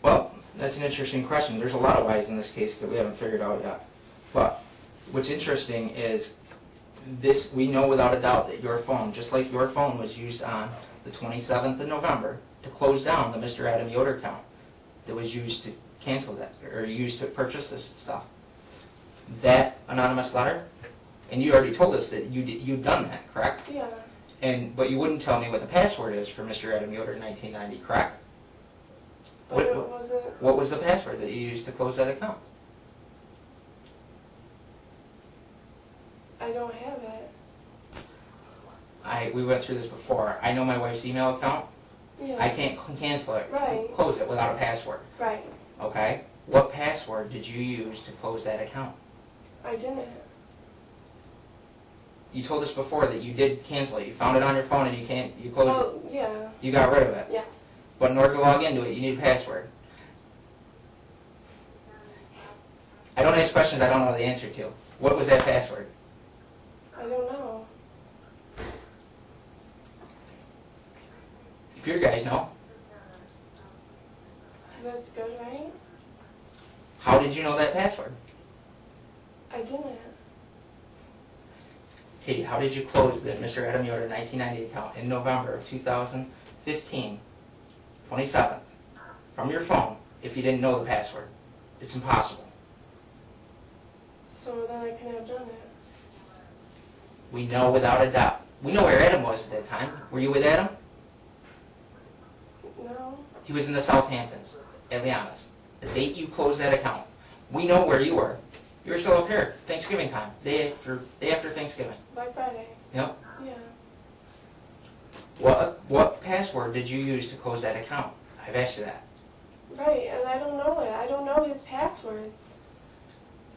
Well, that's an interesting question. There's a lot of whys in this case that we haven't figured out yet. But what's interesting is we know without a doubt that your phone, just like your phone was used on the 27th of November to close down the Mr. Adam Yoder account that was used to cancel that, or used to purchase this stuff. That anonymous letter, and you already told us that you'd done that, correct? Yeah. But you wouldn't tell me what the password is for Mr. Adam Yoder 1990, correct? But it wasn't... What was the password that you used to close that account? I don't have it. We went through this before. I know my wife's email account. Yeah. I can't cancel it, Right. close it without a password. Right. Okay? What password did you use to close that account? I didn't. You told us before that you did cancel it. You found it on your phone and you closed Well, yeah. it. You got rid of it. Yes. But in order to log into it, you need a password. I don't ask questions I don't know the answer to. What was that password? I don't know. Computer guys know. That's good, right? How did you know that password? I didn't. Katie, how did you close the Mr. Adam Yoder 1990 account in November of 2015, 27th, from your phone if you didn't know the password? It's impossible. So then I couldn't have done it. We know without a doubt. We know where Adam was at that time. Were you with Adam? No. He was in the Southamptons, at Liana's. The date you closed that account. We know where you were. You were still up here, Thanksgiving time, day after Thanksgiving. Black Friday. Yep. Yeah. What password did you use to close that account? I've asked you that. Right, and I don't know it. I don't know his passwords.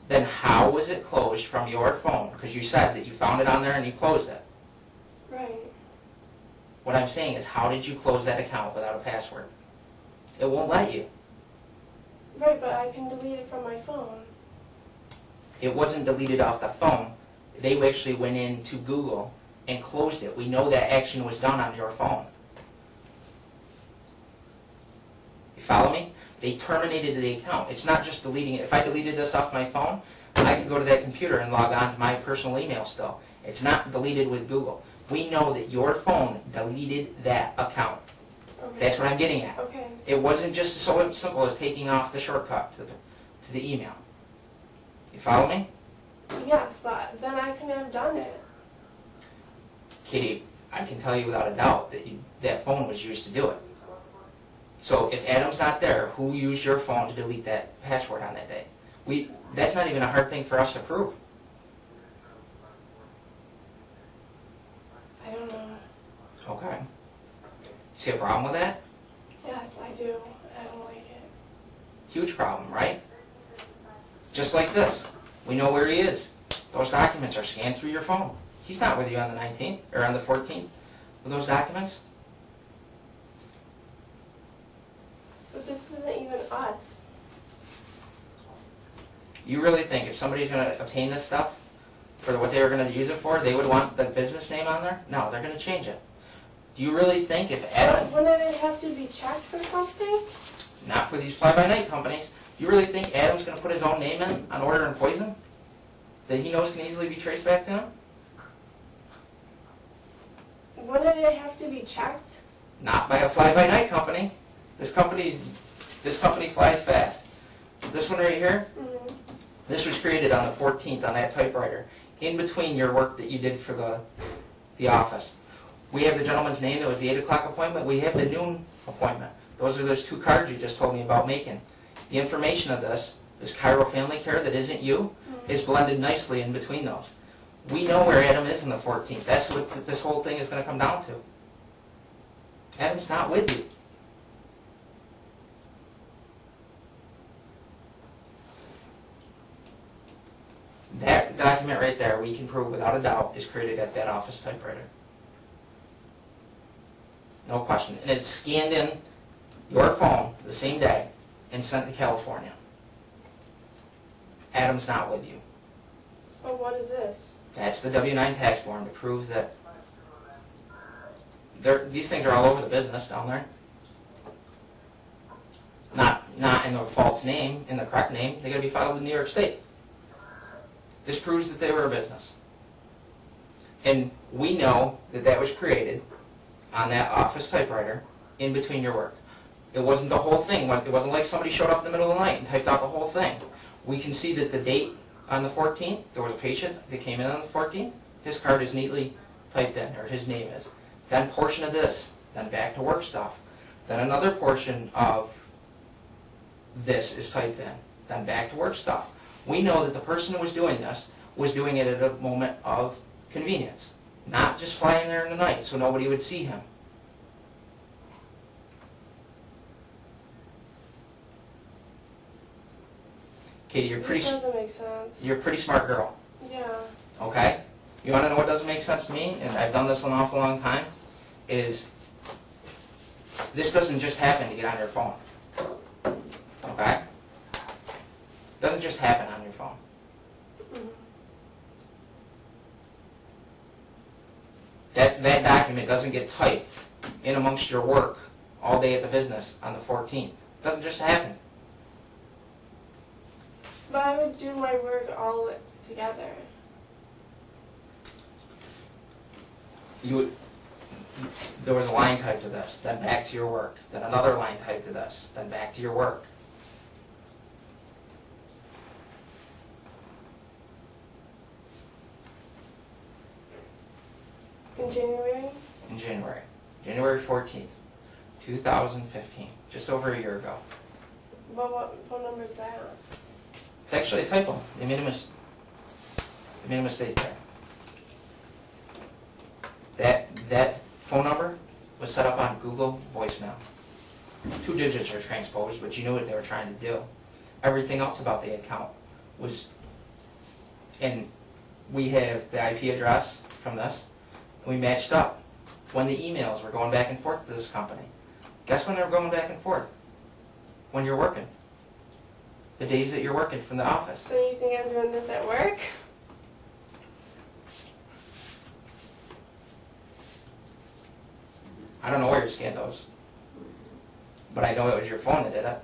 Then how was it closed from your phone? Because you said that you found it on there and you closed it. Right. What I'm saying is, how did you close that account without a password? It won't let you. Right, but I can delete it from my phone. It wasn't deleted off the phone. They actually went into Google and closed it. We know that action was done on your phone. You follow me? They terminated the account. It's not just deleting it. If I deleted this off my phone, I could go to that computer and log on to my personal email still. It's not deleted with Google. We know that your phone deleted that account. Okay. That's what I'm getting at. Okay. It wasn't just so simple as taking off the shortcut to the email. You follow me? Yes, but then I couldn't have done it. Katie, I can tell you without a doubt that that phone was used to do it. So if Adam's not there, who used your phone to delete that password on that day? That's not even a hard thing for us to prove. I don't know. Okay. See a problem with that? Yes, I do. I don't like it. Huge problem, right? Just like this. We know where he is. Those documents are scanned through your phone. He's not with you on the 19th or on the 14th with those documents. But this isn't even us. You really think if somebody's going to obtain this stuff for what they were going to use it for, they would want the business name on there? No, they're going to change it. Do you really think if Adam... But wouldn't it have to be checked for something? Not for these fly-by-night companies. Do you really think Adam's going to put his own name in on order and poison that he knows can easily be traced back to him? Wouldn't it have to be checked? Not by a fly-by-night company. This company flies fast. This one right here, Mm-hmm. this was created on the 14th on that typewriter, in between your work that you did for the office. We have the gentleman's name. It was the 8 o'clock appointment. We have the noon appointment. Those are those two cards you just told me about making. The information of this Cairo Family Care that isn't you, is blended nicely in between those. We know where Adam is on the 14th. That's what this whole thing is going to come down to. Adam's not with you. That document right there, we can prove without a doubt, is created at that office typewriter. No question. And it's scanned in your phone the same day and sent to California. Adam's not with you. But what is this? That's the W-9 tax form to prove that these things are all over the business down there. Not in the false name, in the correct name. They got to be filed in New York State. This proves that they were a business. And we know that that was created on that office typewriter in between your work. It wasn't the whole thing. It wasn't like somebody showed up in the middle of the night and typed out the whole thing. We can see that the date on the 14th, there was a patient that came in on the 14th. His card is neatly typed in, or his name is. Then portion of this, then back to work stuff. Then another portion of this is typed in, then back to work stuff. We know that the person who was doing this was doing it at a moment of convenience, not just flying there in the night so nobody would see him. Katie, This doesn't make sense. you're a pretty smart girl, Yeah. okay? You want to know what doesn't make sense to me, and I've done this an awful long time, is this doesn't just happen to get on your phone, okay? It doesn't just happen on your phone. Mm-hmm. That document doesn't get typed in amongst your work all day at the business on the 14th. It doesn't just happen. But I would do my work all together. There was a line typed to this, then back to your work, then another line typed to this, then back to your work. In January? In January 14th, 2015, just over a year ago. What number is that? It's actually a typo. They made a mistake there. That phone number was set up on Google voicemail. 2 digits are transposed, but you knew what they were trying to do. Everything else about the account was, and we have the IP address from this, and we matched up when the emails were going back and forth to this company. Guess when they were going back and forth? When you're working. The days that you're working from the office. So you think I'm doing this at work? I don't know where you scanned those, but I know it was your phone that did it.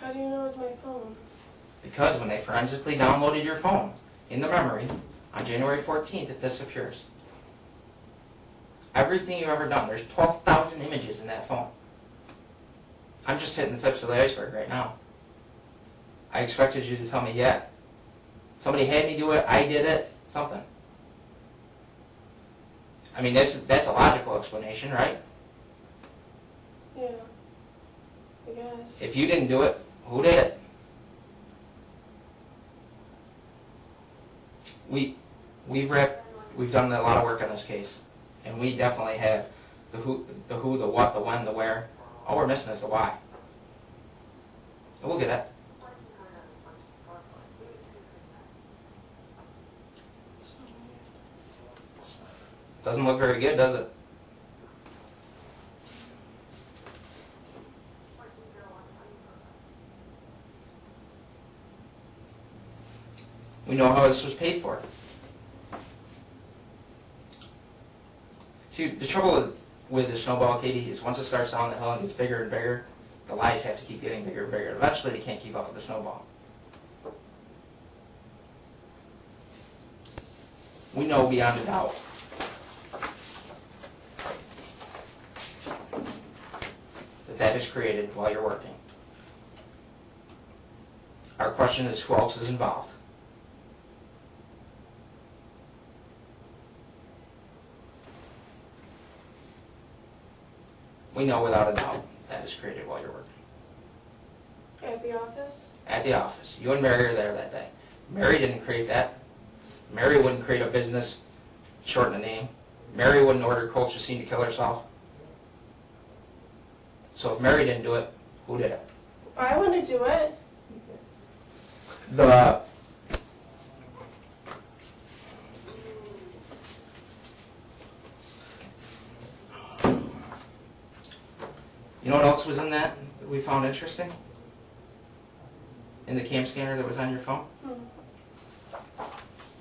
How do you know it's my phone? Because when they forensically downloaded your phone in the memory on January 14th, it disappears. Everything you've ever done, there's 12,000 images in that phone. I'm just hitting the tips of the iceberg right now. I expected you to tell me, yeah, somebody had me do it, I did it, something. I mean, that's a logical explanation, right? Yeah, I guess. If you didn't do it, who did it? We've done a lot of work on this case, and we definitely have the who, the what, the when, the where. All we're missing is the why. And we'll get it. Doesn't look very good, does it? We know how this was paid for. See, the trouble with the snowball, Katie, is once it starts down the hill and gets bigger and bigger, the lies have to keep getting bigger and bigger. Eventually, they can't keep up with the snowball. We know beyond a doubt that is created while you're working. Our question is, who else is involved? We know without a doubt that is created while you're working. At the office? At the office. You and Mary are there that day. Mary didn't create that. Mary wouldn't create a business, shorten a name. Mary wouldn't order colchicine to kill herself. So if Mary didn't do it, who did it? I want to do it. You know what else was in that we found interesting? In the CamScanner that was on your phone?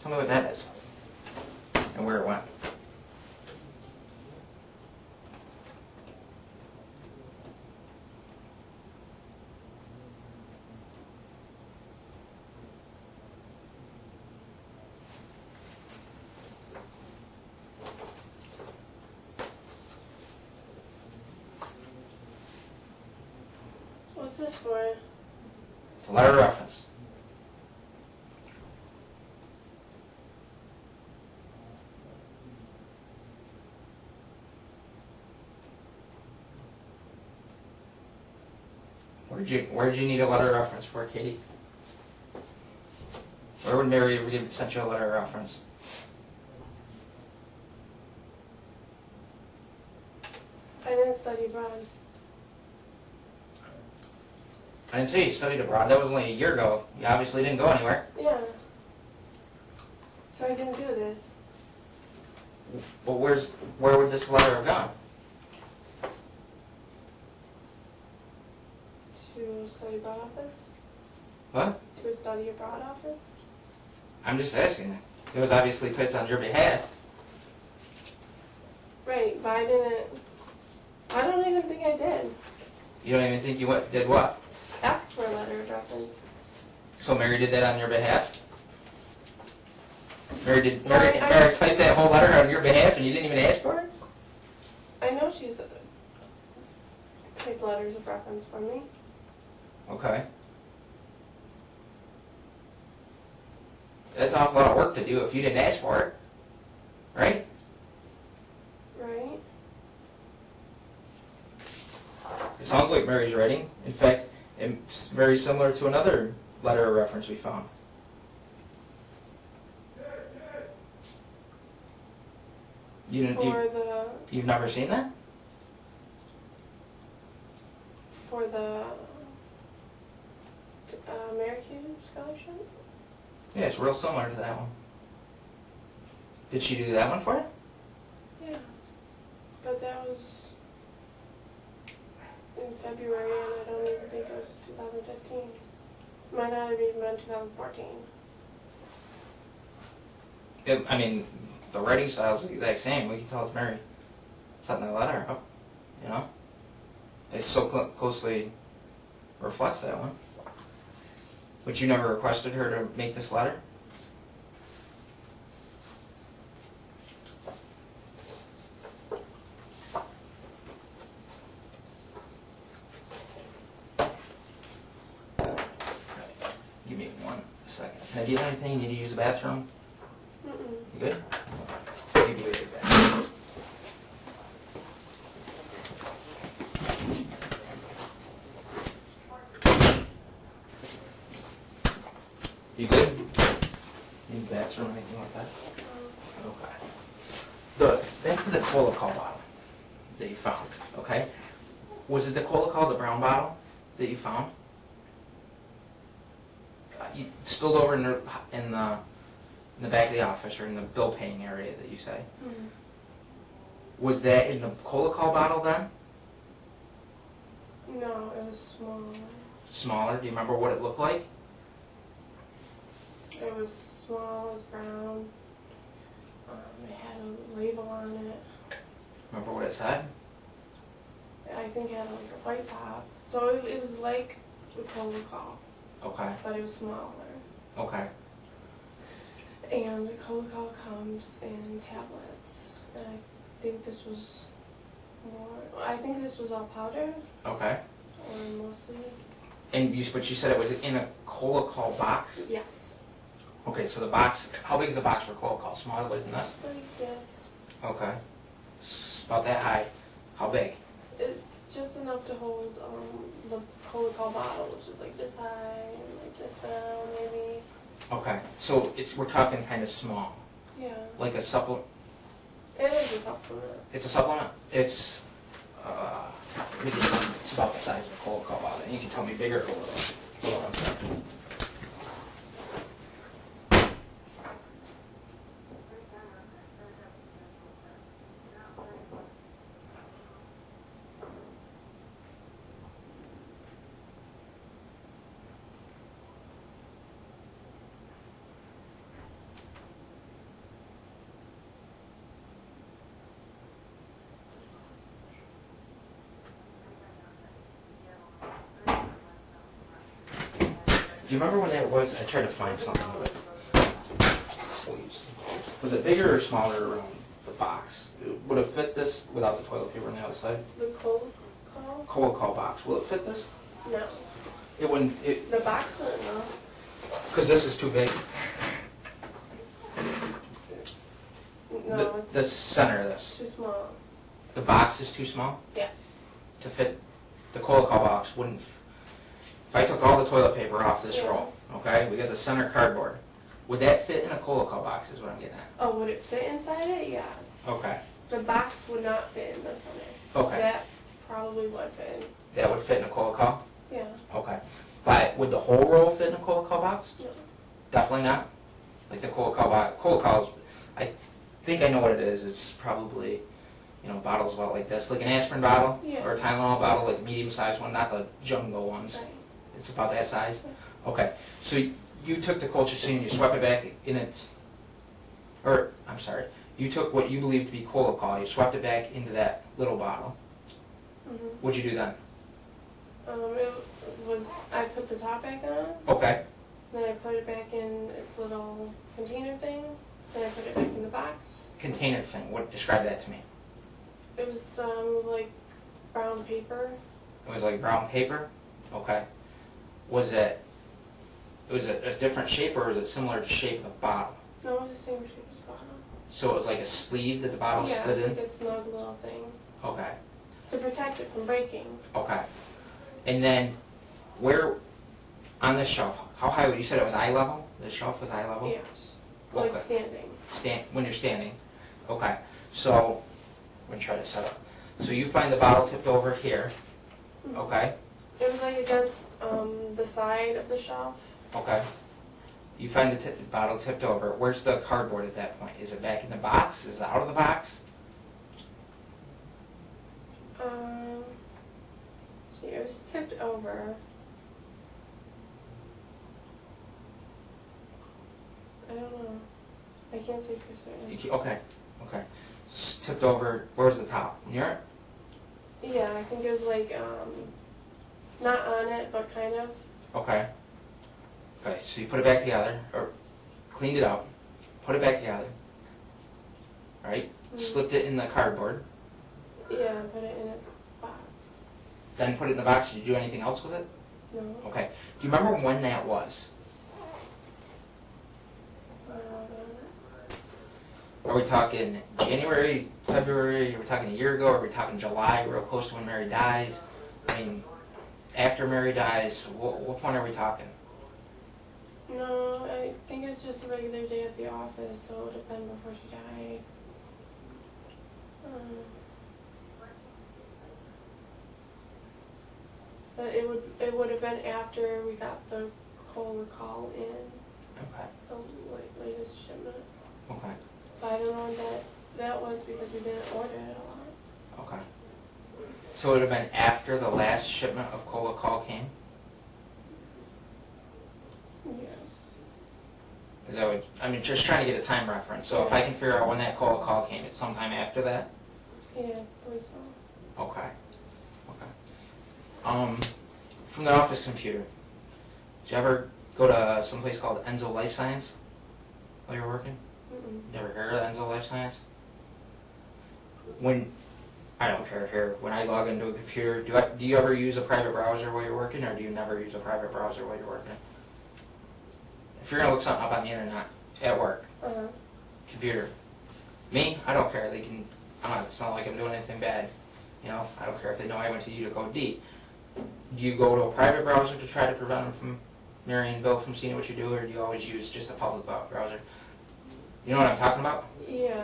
Tell me what that is and where it went. What's this for? It's a letter of reference. Where'd you need a letter of reference for, Katie? Where would Mary have sent you a letter of reference? I didn't study abroad. I didn't say you studied abroad. That was only a year ago. You obviously didn't go anywhere. Yeah. So I didn't do this. But where would this letter have gone? To study abroad office? What? To a study abroad office? I'm just asking. It was obviously typed on your behalf. Right, but I don't even think I did. You don't even think you did what? Ask for a letter of reference. So Mary did that on your behalf? Mary No, I typed that whole letter on your behalf and you didn't even ask for it? I know she's typed letters of reference for me. Okay. That's an awful lot of work to do if you didn't ask for it. Right? Right? It sounds like Mary's writing. In fact, it's very similar to another letter of reference we found? You didn't. You've never seen that? For the Mary Yoder scholarship? Yeah, it's real similar to that one. Did she do that one for you? Yeah. But that was in February, and I don't even think it was 2015. Might not have even been 2014. I mean, the writing style is the exact same. We can tell it's Mary setting that letter up, you know? It so closely reflects that one. But you never requested her to make this letter? Give me 1 second. Now, do you have anything you need to use the bathroom? Mm-mm. You good? Give you your bathroom. You good? Need the bathroom or anything like that? Okay. Back to the Colacol bottle that you found, okay? Was it the Colacol, the brown bottle, that you found? You spilled over in the back of the office or in the bill paying area that you say. Mm-hmm. Was that in the Colacol bottle then? No, it was smaller. Smaller? Do you remember what it looked like? It was small, it was brown. It had a label on it. Remember what it said? I think it had like a white top. So it was like the Colacol, Okay. but it was smaller. Okay. And the Colacol comes in tablets. And I think this was I think this was all powder, Okay. or mostly. But you said it was in a Colacol box? Yes. Okay, so the box, how big is the box for Colacol? Smaller than this? Like this. Okay. About that high. How big? It's just enough to hold the Colacol bottle, which is like this high and like this down, maybe. Okay, so we're talking kind of small, Yeah. like a supplement. It is a supplement. It's a supplement. It's it's about the size of a Colacol bottle. And you can tell me bigger or little. Hold on a second. Do you remember when that was? I tried to find something with it. Was it bigger or smaller around the box? Would it fit this without the toilet paper on the outside? The Colacol? Colacol box. Will it fit this? No. It wouldn't. The box wouldn't, no. Because this is too big. No, The center of this. too small. The box is too small Yes. to fit. The Colacol box wouldn't. If I took all the toilet paper off this Yeah. roll, okay, we got the center cardboard. Would that fit in a Colacol box? Is what I'm getting at. Oh, would it fit inside it? Yes. Okay. The box would not fit in the center. Okay. That probably would fit in. That would fit in a Colacol. Yeah. Okay. But would the whole roll fit in a Colacol box? No. Definitely not. Like the Colacol box. Colacol's, I think I know what it is. It's probably, bottles about like this, like an aspirin bottle Yeah. or a Tylenol bottle, like medium-sized one, not the jumbo ones. Right. It's about that size. Okay. So you took the colchicine, you swept it back in it, or I'm sorry, you took what you believed to be Colacol, you swept it back into that little bottle. Mhm. What'd you do then? It was. I put the top back on. Okay. Then I put it back in its little container thing. Then I put it back in the box. Container thing. What? Describe that to me. It was like brown paper. It was like brown paper. Okay. Was it a different shape or was it similar to shape of the bottle? No, it was the same shape as the bottle. So it was like a sleeve that the bottle Yeah, slid it's in? like a snug little thing Okay. to protect it from breaking. Okay. And then where on this shelf, How high? You said it was eye level? The shelf was eye level? Yes. Like Okay. standing. When you're standing. Okay. So, I'm going to try to set up. So you find the bottle tipped over here. Okay. It was like against the side of the shelf. Okay. You find the bottle tipped over. Where's the cardboard at that point? Is it back in the box? Is it out of the box? See, it was tipped over. I don't know. I can't say for certain. Okay. Okay. Tipped over. Where's the top? Near it? Yeah, I think it was like not on it, but kind of. Okay. Okay, so you put it back together, or cleaned it up, put it back together, right? Slipped it in the cardboard, Yeah, put it in its box. then put it in the box. Did you do anything else with it? No. Okay. Do you remember when that was? Are we talking January, February? Are we talking a year ago? Are we talking July, real close to when Mary dies? I mean, after Mary dies, what point are we talking? No, I think it's just a regular day at the office, so it would have been before she died. But it would have been after we got the call in, Okay. the latest shipment. Okay. But I don't know when that was because we didn't order it a lot. Okay. So it would have been after the last shipment of Cola Call came? Yes. Is that what, I mean, just trying to get a time reference. So if I can figure out when that Cola Call came, it's sometime after that? Yeah, I believe so. Okay. Okay. From the office computer, did you ever go to some place called Enzo Life Science while you were working? You ever heard of Enzo Life Science? I don't care here, when I log into a computer, do you ever use a private browser while you're working, or do you never use a private browser while you're working? If you're going to look something up on the internet at work, computer, me, I don't care. It's not like I'm doing anything bad. You know, I don't care if they know I went to U to go D. Do you go to a private browser to try to prevent them from, Mary and Bill, from seeing what you do, or do you always use just a public browser? You know what I'm talking about? Yeah.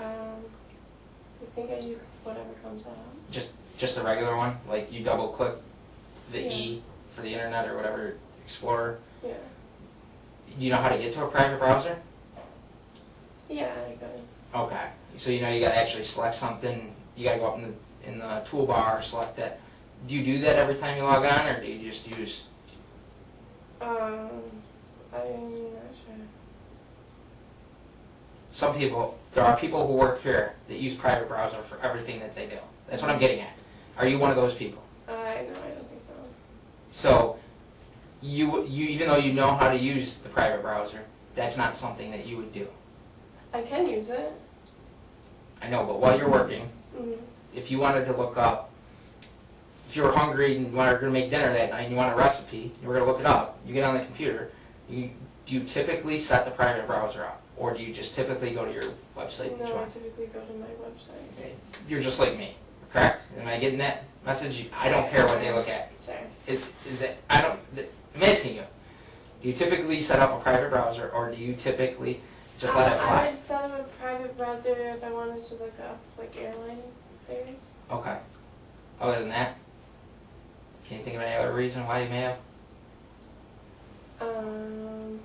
I think I use whatever comes out. Just a regular one? Like you double click the E for the internet or whatever, Explorer? Yeah. Do you know how to get to a private browser? Yeah, I got it. Okay. So you know you gotta actually select something, you gotta go up in the toolbar, select that. Do you do that every time you log on, or do you just use... I'm not sure. There are people who work here that use private browser for everything that they do. That's what I'm getting at. Are you one of those people? No, I don't think so. So, you even though you know how to use the private browser, that's not something that you would do. I can use it. I know, but while you're working, Mm-hmm. if you wanted to look up, if you were hungry and you were going to make dinner that night and you want a recipe, you were going to look it up, you get on the computer, do you typically set the private browser up? Or do you just typically go to your website? No, I typically go to my website. Okay. You're just like me, correct? Am I getting that message? I don't care what they look at. Sure. Is that, I'm asking you, do you typically set up a private browser, or do you typically just let it fly? I would set up a private browser if I wanted to look up like airline fares. Okay. Other than that, can you think of any other reason why you may have? I don't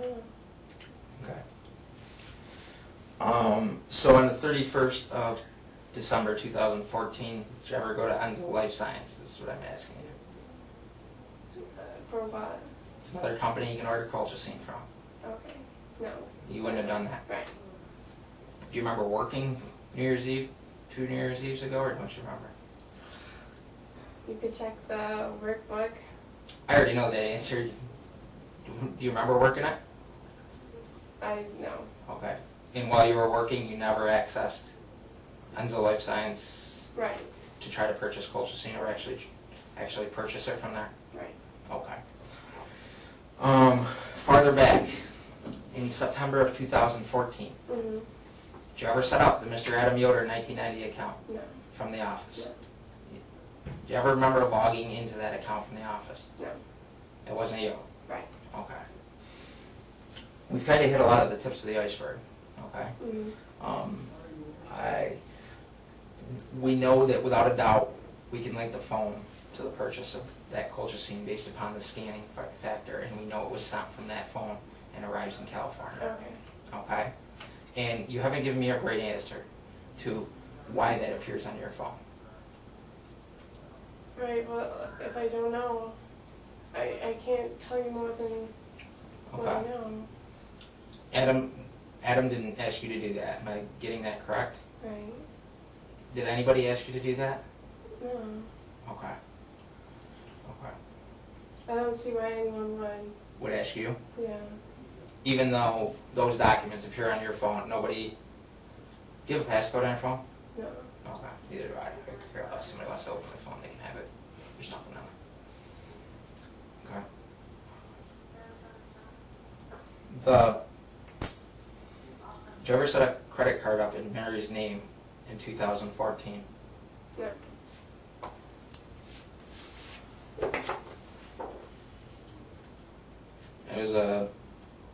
know. Okay. So on the 31st of December 2014, did you ever go to Enzo Life Science? This is what I'm asking you. For what? It's another company you can order colchicine from. Okay. No. You wouldn't have done that. Right. Do you remember working New Year's Eve, 2 New Year's Eves ago, or don't you remember? You could check the workbook. I already know the answer. Do you remember working it? No. Okay. And while you were working, you never accessed Enzo Life Science Right. to try to purchase colchicine, or actually purchase it from there? Right. Okay. Farther back, in September of 2014, Mm-hmm. did you ever set up the Mr. Adam Yoder 1990 account No. from the office? No. Do you ever remember logging into that account from the office? No. It wasn't you? Right. Okay. We've kind of hit a lot of the tips of the iceberg, okay? We know that without a doubt, we can link the phone to the purchase of that colchicine based upon the scanning factor, and we know it was sent from that phone and arrives in California. Okay. Okay? And you haven't given me a great answer to why that appears on your phone. Right, well, if I don't know, I can't tell you more than what I Okay. know. Adam didn't ask you to do that. Am I getting that correct? Right. Did anybody ask you to do that? No. Okay. Okay. I don't see why anyone would. Would ask you? Yeah. Even though those documents appear on your phone, nobody... Do you have a passcode on your phone? No. Okay. Neither do I. I could care less. Somebody wants to open my phone, they can have it. There's nothing on it. Okay. Did you ever set a credit card up in Mary's name in 2014? No. It was a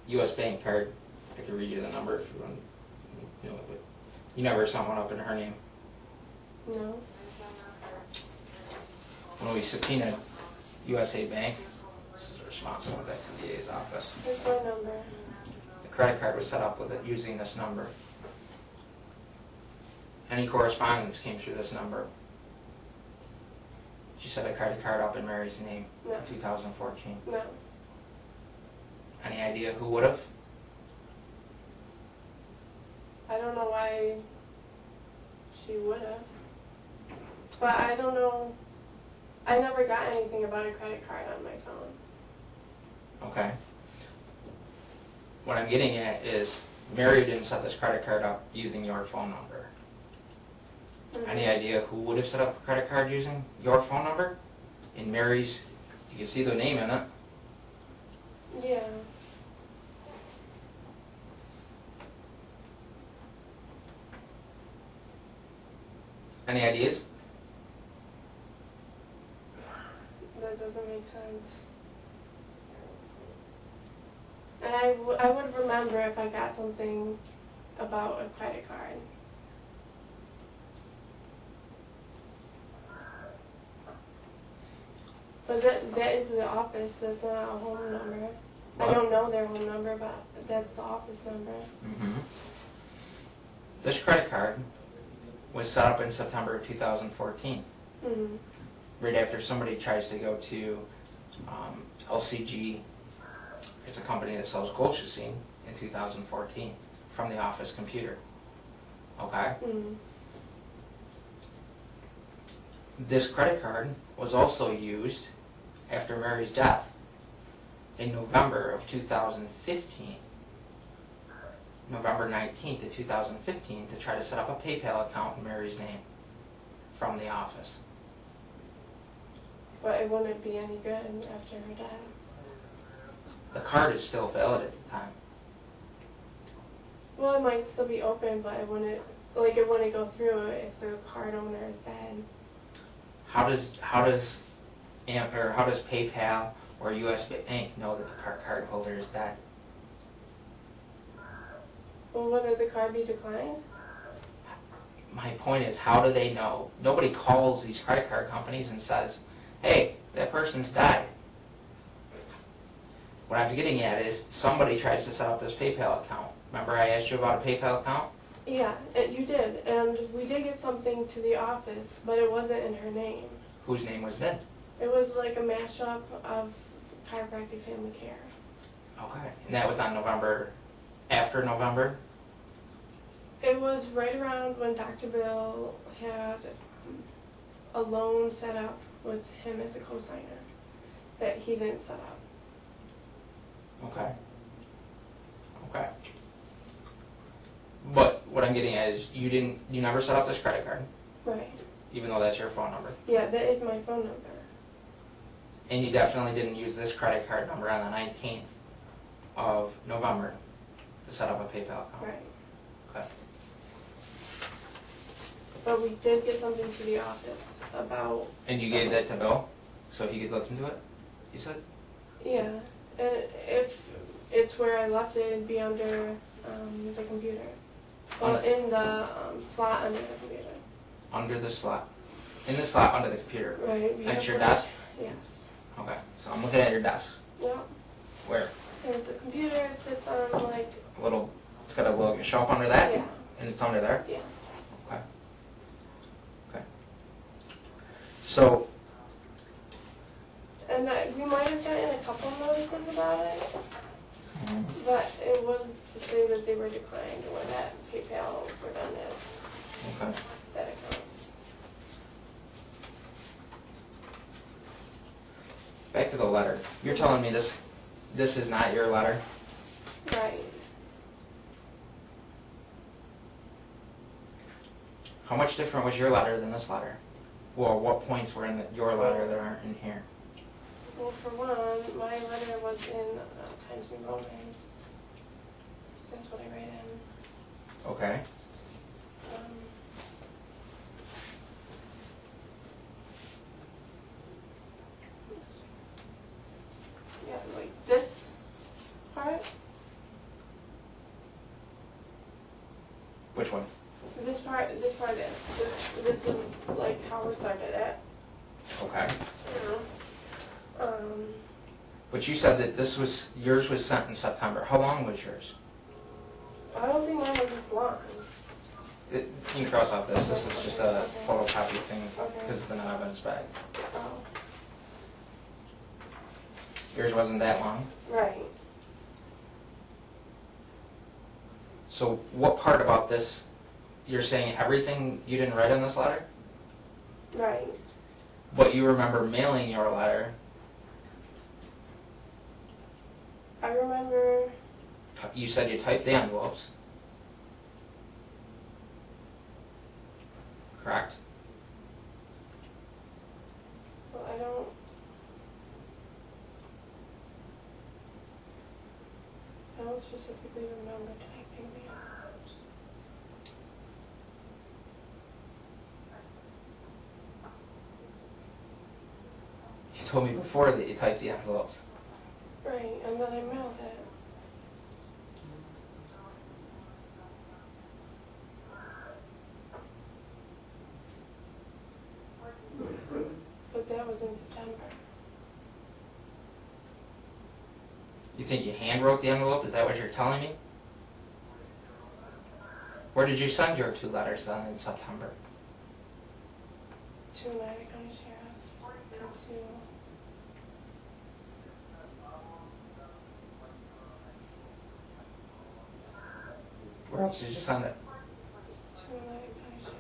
U.S. bank card. I could read you the number if you want. You know, but you never set one up in her name. No. When we subpoenaed USA Bank, this is a response from the DA's office. Here's my number. The credit card was set up with it using this number. Any correspondence came through this number. She set a credit card up in Mary's name No. in 2014. No. Any idea who would have? I don't know why she would have. But I don't know. I never got anything about a credit card on my phone. Okay. What I'm getting at is Mary didn't set this credit card up using your phone number. Any idea who would have set up a credit card using your phone number? In Mary's, you can see the name in it. Yeah. Any ideas? That doesn't make sense. And I would remember if I got something about a credit card. But that is the office, that's not a home number. What? I don't know their home number, but that's the office number. Mm-hmm. This credit card was set up in September of 2014, Mm-hmm. right after somebody tries to go to LCG. It's a company that sells colchicine in 2014 from the office computer. Okay? Mm-hmm. This credit card was also used after Mary's death in November of 2015, November 19th of 2015, to try to set up a PayPal account in Mary's name from the office. But it wouldn't be any good after her death. The card is still valid at the time. Well, it might still be open, but it wouldn't go through if the card owner is dead. How does PayPal or US Bank know that the card holder is dead? Well, wouldn't the card be declined? My point is, how do they know? Nobody calls these credit card companies and says, hey, that person's died. What I'm getting at is somebody tries to set up this PayPal account. Remember I asked you about a PayPal account? Yeah, you did, and we did get something to the office, but it wasn't in her name. Whose name was it? It was like a mashup of chiropractic family care. Okay. And that was on after November? It was right around when Dr. Bill had a loan set up with him as a co-signer that he didn't set up. Okay. Okay. But what I'm getting at is you never set up this credit card, Right. even though that's your phone number. Yeah, that is my phone number. And you definitely didn't use this credit card number on the 19th of November to set up a PayPal account. Right. Okay. But we did get something to the office about. And you gave that to Bill, so he could look into it, you said? Yeah, and if it's where I left it, it'd be under the computer. Well, in the slot under the computer. Under the slot. In the slot under the computer. Right. That's your desk? Yes. Okay, so I'm looking at your desk. Yeah. Where? And it's a computer. It sits on like. A little, it's got a little shelf under that? Yeah. And it's under there? Yeah. Okay. Okay. So, And we might have gotten a couple notices about it, but it was to say that they were declined or that PayPal were done at okay. that account. Back to the letter. You're telling me this is not your letter? Right. How much different was your letter than this letter? Well, what points were in your letter that aren't in here? Well, for one, my letter was in Times New Roman. That's what I write in. Okay. Yeah, like this part. Which one? This part is. This is like how we started it. Okay. You know. But you said that yours was sent in September. How long was yours? I don't think mine was this long. You can cross off this. This is just a photocopy thing Okay. because it's in an evidence bag. Oh. Yours wasn't that long. Right. So what part about this, you're saying everything you didn't write in this letter? Right. But you remember mailing your letter. I remember. You said you typed the envelopes. Correct? Well, I don't specifically remember typing the envelopes. You told me before that you typed the envelopes. Right, and then I mailed it. But that was in September. You think you hand wrote the envelope? Is that what you're telling me? Where did you send your 2 letters then in September? To Mary County Sheriff and to. Where else did you send it? To Mary County Sheriff.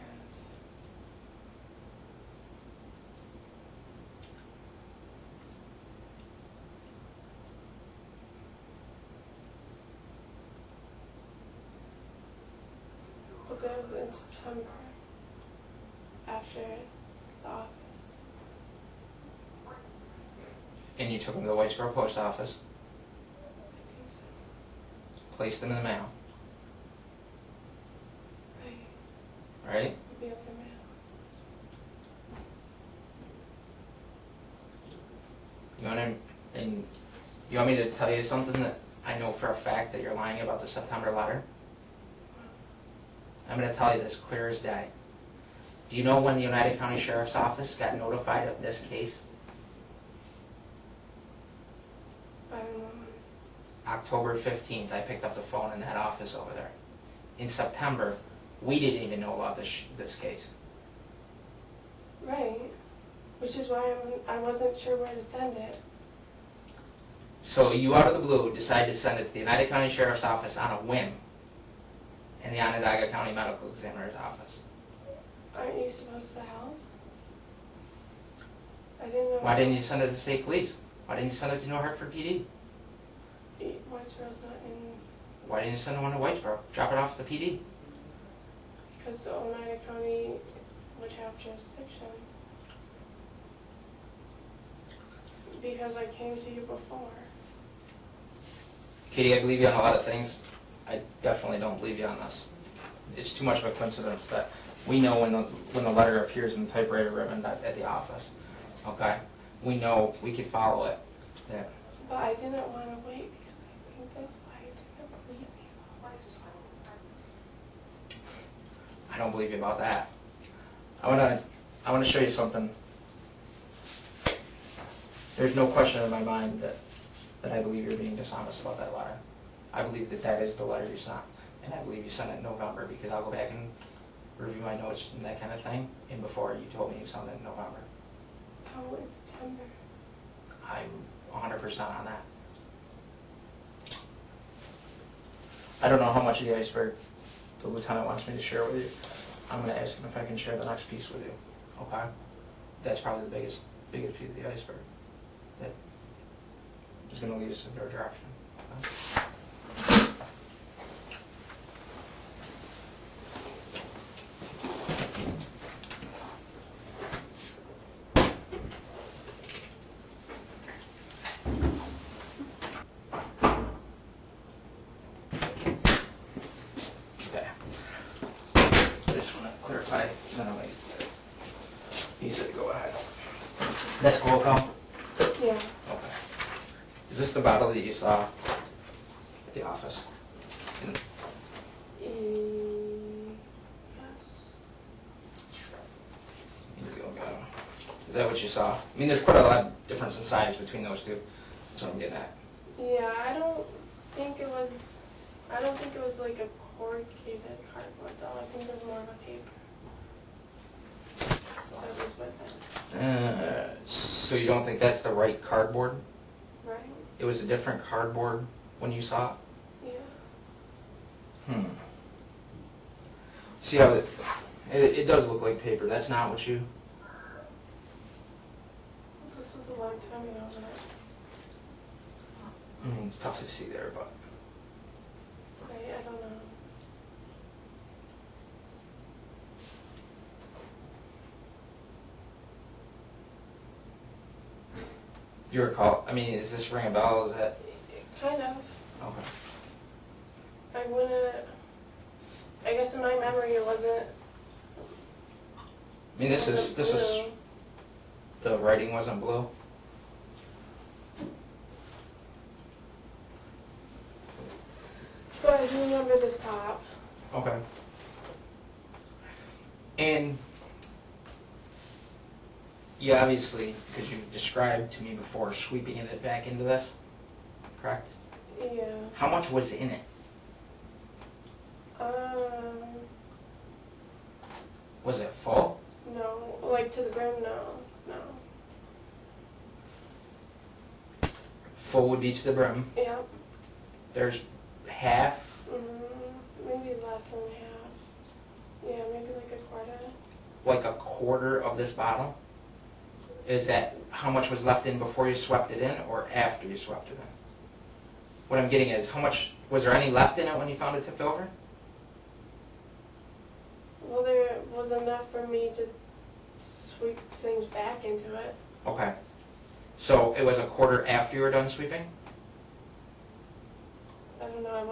But that was in September. After the office. And you took them to the Whitesboro post office, I think so. placed them in the mail, Right. right? The other mail. You want me to tell you something that I know for a fact that you're lying about the September letter? I'm going to tell you this clear as day. Do you know when the United County Sheriff's Office got notified of this case? I don't know. October 15th, I picked up the phone in that office over there. In September, we didn't even know about this case. Right. Which is why I wasn't sure where to send it. So you, out of the blue, decided to send it to the United County Sheriff's Office on a whim in the Onondaga County Medical Examiner's Office. Aren't you supposed to help? I didn't know. Why didn't you send it to the state police? Why didn't you send it to New Hartford PD? Whitesboro's not in. Why didn't you send one to Whitesboro? Drop it off at the PD. Because the Oneida County would have jurisdiction. Because I came to you before. Katie, I believe you on a lot of things. I definitely don't believe you on this. It's too much of a coincidence that We know when the letter appears in the typewriter ribbon at the office. Okay? We know we could follow it. Yeah. But I didn't want to wait because I think that's why I didn't believe me about my son. I don't believe you about that. I wanna show you something. There's no question in my mind that I believe you're being dishonest about that letter. I believe that is the letter you sent, and I believe you sent it in November because I'll go back and review my notes and that kind of thing. And before you told me you sent it in November. How in September? I'm 100% on that. I don't know how much of the iceberg the lieutenant wants me to share with you. I'm going to ask him if I can share the next piece with you. Okay? That's probably the biggest piece of the iceberg. That is going to lead us in your direction. Okay? He said go ahead. That's cool, Cal? Yeah. Okay. Is this the bottle that you saw at the office? Yes. Here we go. Is that what you saw? I mean, there's quite a lot of difference in size between those two. That's what I'm getting at. Yeah, I don't think it was like a corrugated cardboard though. I think it was more of a paper. That was with it. So you don't think that's the right cardboard? Right? It was a different cardboard when you saw it? Yeah. See how it does look like paper. That's not what you... This was a long time ago, wasn't it? I mean, it's tough to see there, but... Right, I don't know. Do you recall? I mean, is this ring a bell? Is that... Kind of. Okay. I guess in my memory it wasn't. I mean, this is the writing wasn't blue. But I do remember this top. Okay. And you obviously, because you described to me before, sweeping it back into this, correct? Yeah. How much was in it? Was it full? No, like to the brim, no. Full would be to the brim. Yeah. There's half. Maybe less than half. Yeah, maybe like a quarter. Like a quarter of this bottle? Is that how much was left in before you swept it in or after you swept it in? What I'm getting is, how much, was there any left in it when you found it tipped over? Well, there was enough for me to sweep things back into it. Okay. So it was a quarter after you were done sweeping? I don't know, I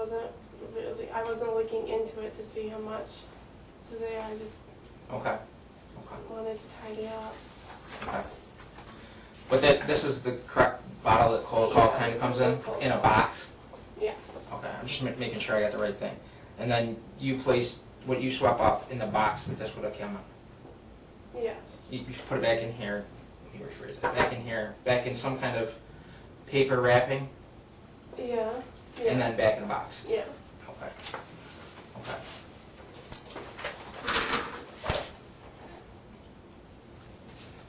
wasn't looking into it to see how much was there. I just Okay. wanted to tidy up. Okay. But this is the correct bottle that cold call kind of comes in a box? Yes. Okay, I'm just making sure I got the right thing. And then you placed what you swap up in the box that this would have come in. Yes. You put it back in here. Let me rephrase it. Back in here. Back in some kind of paper wrapping. Yeah. And then back in the box. Yeah. Okay. Okay.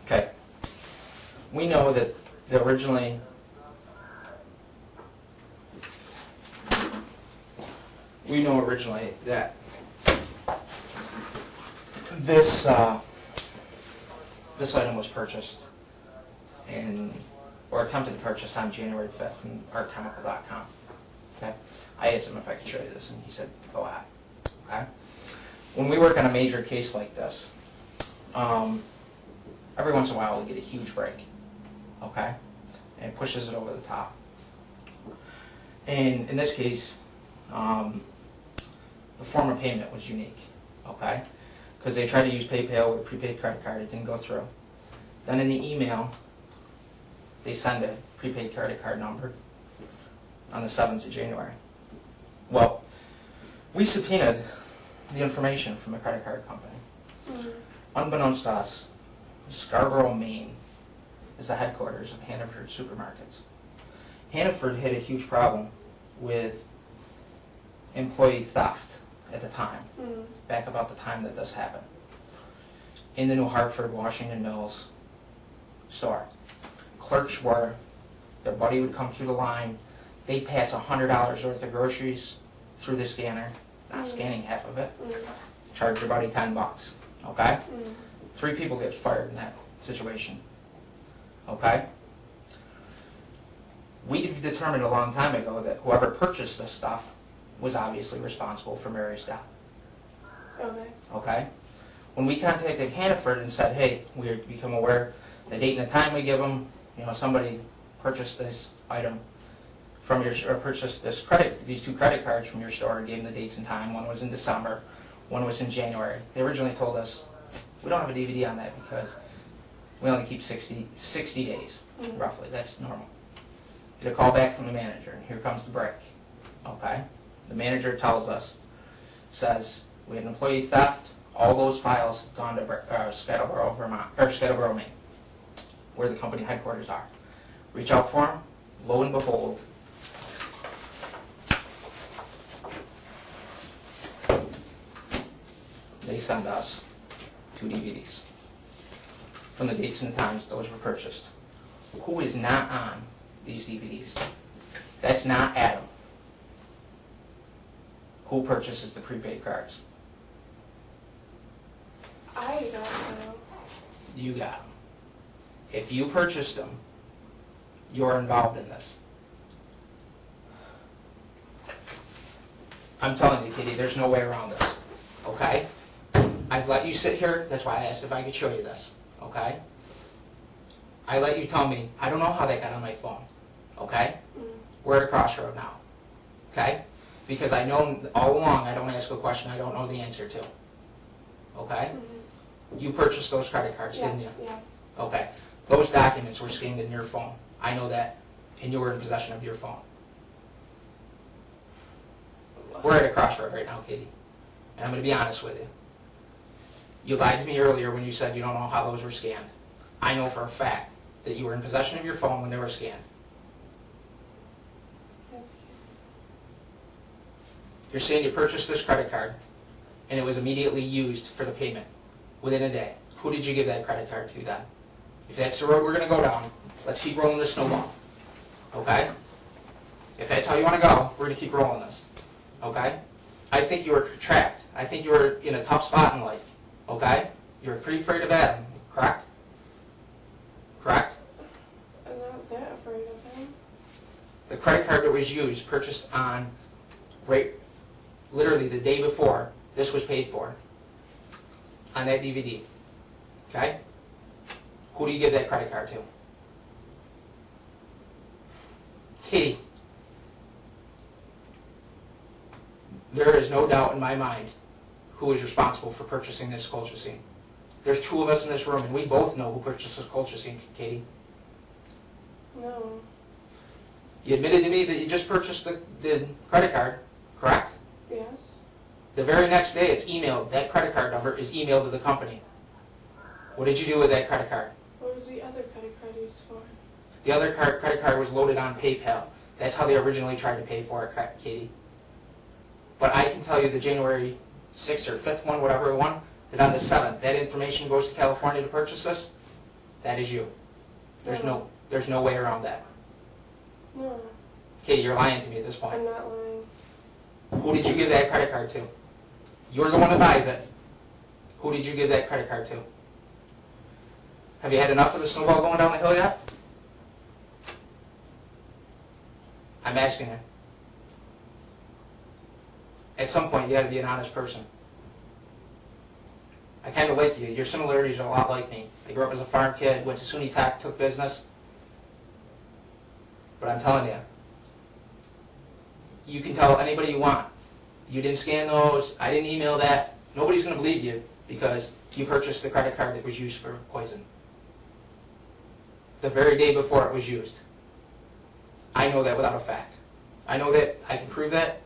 Okay. We know that originally that this item was purchased or attempted to purchase on January 5th from artchemical.com. Okay? I asked him if I could show you this, and he said, go ahead. Okay? When we work on a major case like this, every once in a while we get a huge break. Okay? And it pushes it over the top. And in this case, the form of payment was unique. Okay? because they tried to use PayPal with a prepaid credit card. It didn't go through. Then in the email, they send a prepaid credit card number on the 7th of January. Well, we subpoenaed the information from the credit card company. Mm-hmm. Unbeknownst to us, Scarborough, Maine is the headquarters of Hannaford Supermarkets. Hannaford had a huge problem with employee theft at the time, back about the time that this happened, in the New Hartford, Washington Mills store. Clerks were, their buddy would come through the line, they'd pass $100 worth of groceries through the scanner, not scanning half of it, charge your buddy $10, okay? 3 people get fired in that situation, okay? We determined a long time ago that whoever purchased this stuff was obviously responsible for Mary's death. Okay. Okay? When we contacted Hannaford and said, hey, we become aware the date and the time we give them, somebody purchased this item from your, or purchased these 2 credit cards from your store and gave them the dates and time. One was in December, one was in January. They originally told us, we don't have a DVD on that because we only keep 60 days, roughly. That's normal. Get a call back from the manager, and here comes the break. Okay? The manager tells us, says, we had an employee theft, all those files gone to Scarborough, Vermont, or Scarborough, Maine, where the company headquarters are. Reach out for them, lo and behold, they send us 2 DVDs from the dates and times those were purchased. Who is not on these DVDs? That's not Adam. Who purchases the prepaid cards? I got them. You got them. If you purchased them, you're involved in this. I'm telling you, Kitty, there's no way around this. Okay? I've let you sit here. That's why I asked if I could show you this. Okay? I let you tell me, I don't know how that got on my phone. Okay? We're at a crossroad now. Okay? Because I know all along I don't ask a question I don't know the answer to. Okay? You purchased those credit cards, didn't you? Yes. Okay. Those documents were scanned in your phone. I know that. And you were in possession of your phone. We're at a crossroad right now, Katie. And I'm going to be honest with you. You lied to me earlier when you said you don't know how those were scanned. I know for a fact that you were in possession of your phone when they were scanned. Yes. You're saying you purchased this credit card and it was immediately used for the payment within a day. Who did you give that credit card to then? If that's the road we're going to go down, let's keep rolling this snowball. Okay? If that's how you want to go, we're going to keep rolling this. Okay? I think you were trapped. I think you were in a tough spot in life. Okay? You were pretty afraid of Adam, correct? Correct? I'm not that afraid of him. The credit card that was used, purchased on, right, literally the day before this was paid for, on that DVD. Okay? Who do you give that credit card to? Katie. There is no doubt in my mind who is responsible for purchasing this colchicine. There's 2 of us in this room, and we both know who purchased this colchicine, Katie. No. You admitted to me that you just purchased the credit card, correct? Yes. The very next day it's emailed, that credit card number is emailed to the company. What did you do with that credit card? What was the other credit card used for? The other credit card was loaded on PayPal. That's how they originally tried to pay for it, Katie. But I can tell you the January 6th or 5th one, whatever one, that on the 7th, that information goes to California to purchase this, that is you. There's no way around that. No. Katie, you're lying to me at this point. I'm not lying. Who did you give that credit card to? You're the one that buys it. Who did you give that credit card to? Have you had enough of the snowball going down the hill yet? I'm asking you. At some point, you got to be an honest person. I kind of like you. Your similarities are a lot like me. I grew up as a farm kid, went to SUNY Tech, took business. But I'm telling you, you can tell anybody you want. You didn't scan those. I didn't email that. Nobody's going to believe you because you purchased the credit card that was used for poison. The very day before it was used. I know that without a fact. I know that. I can prove that.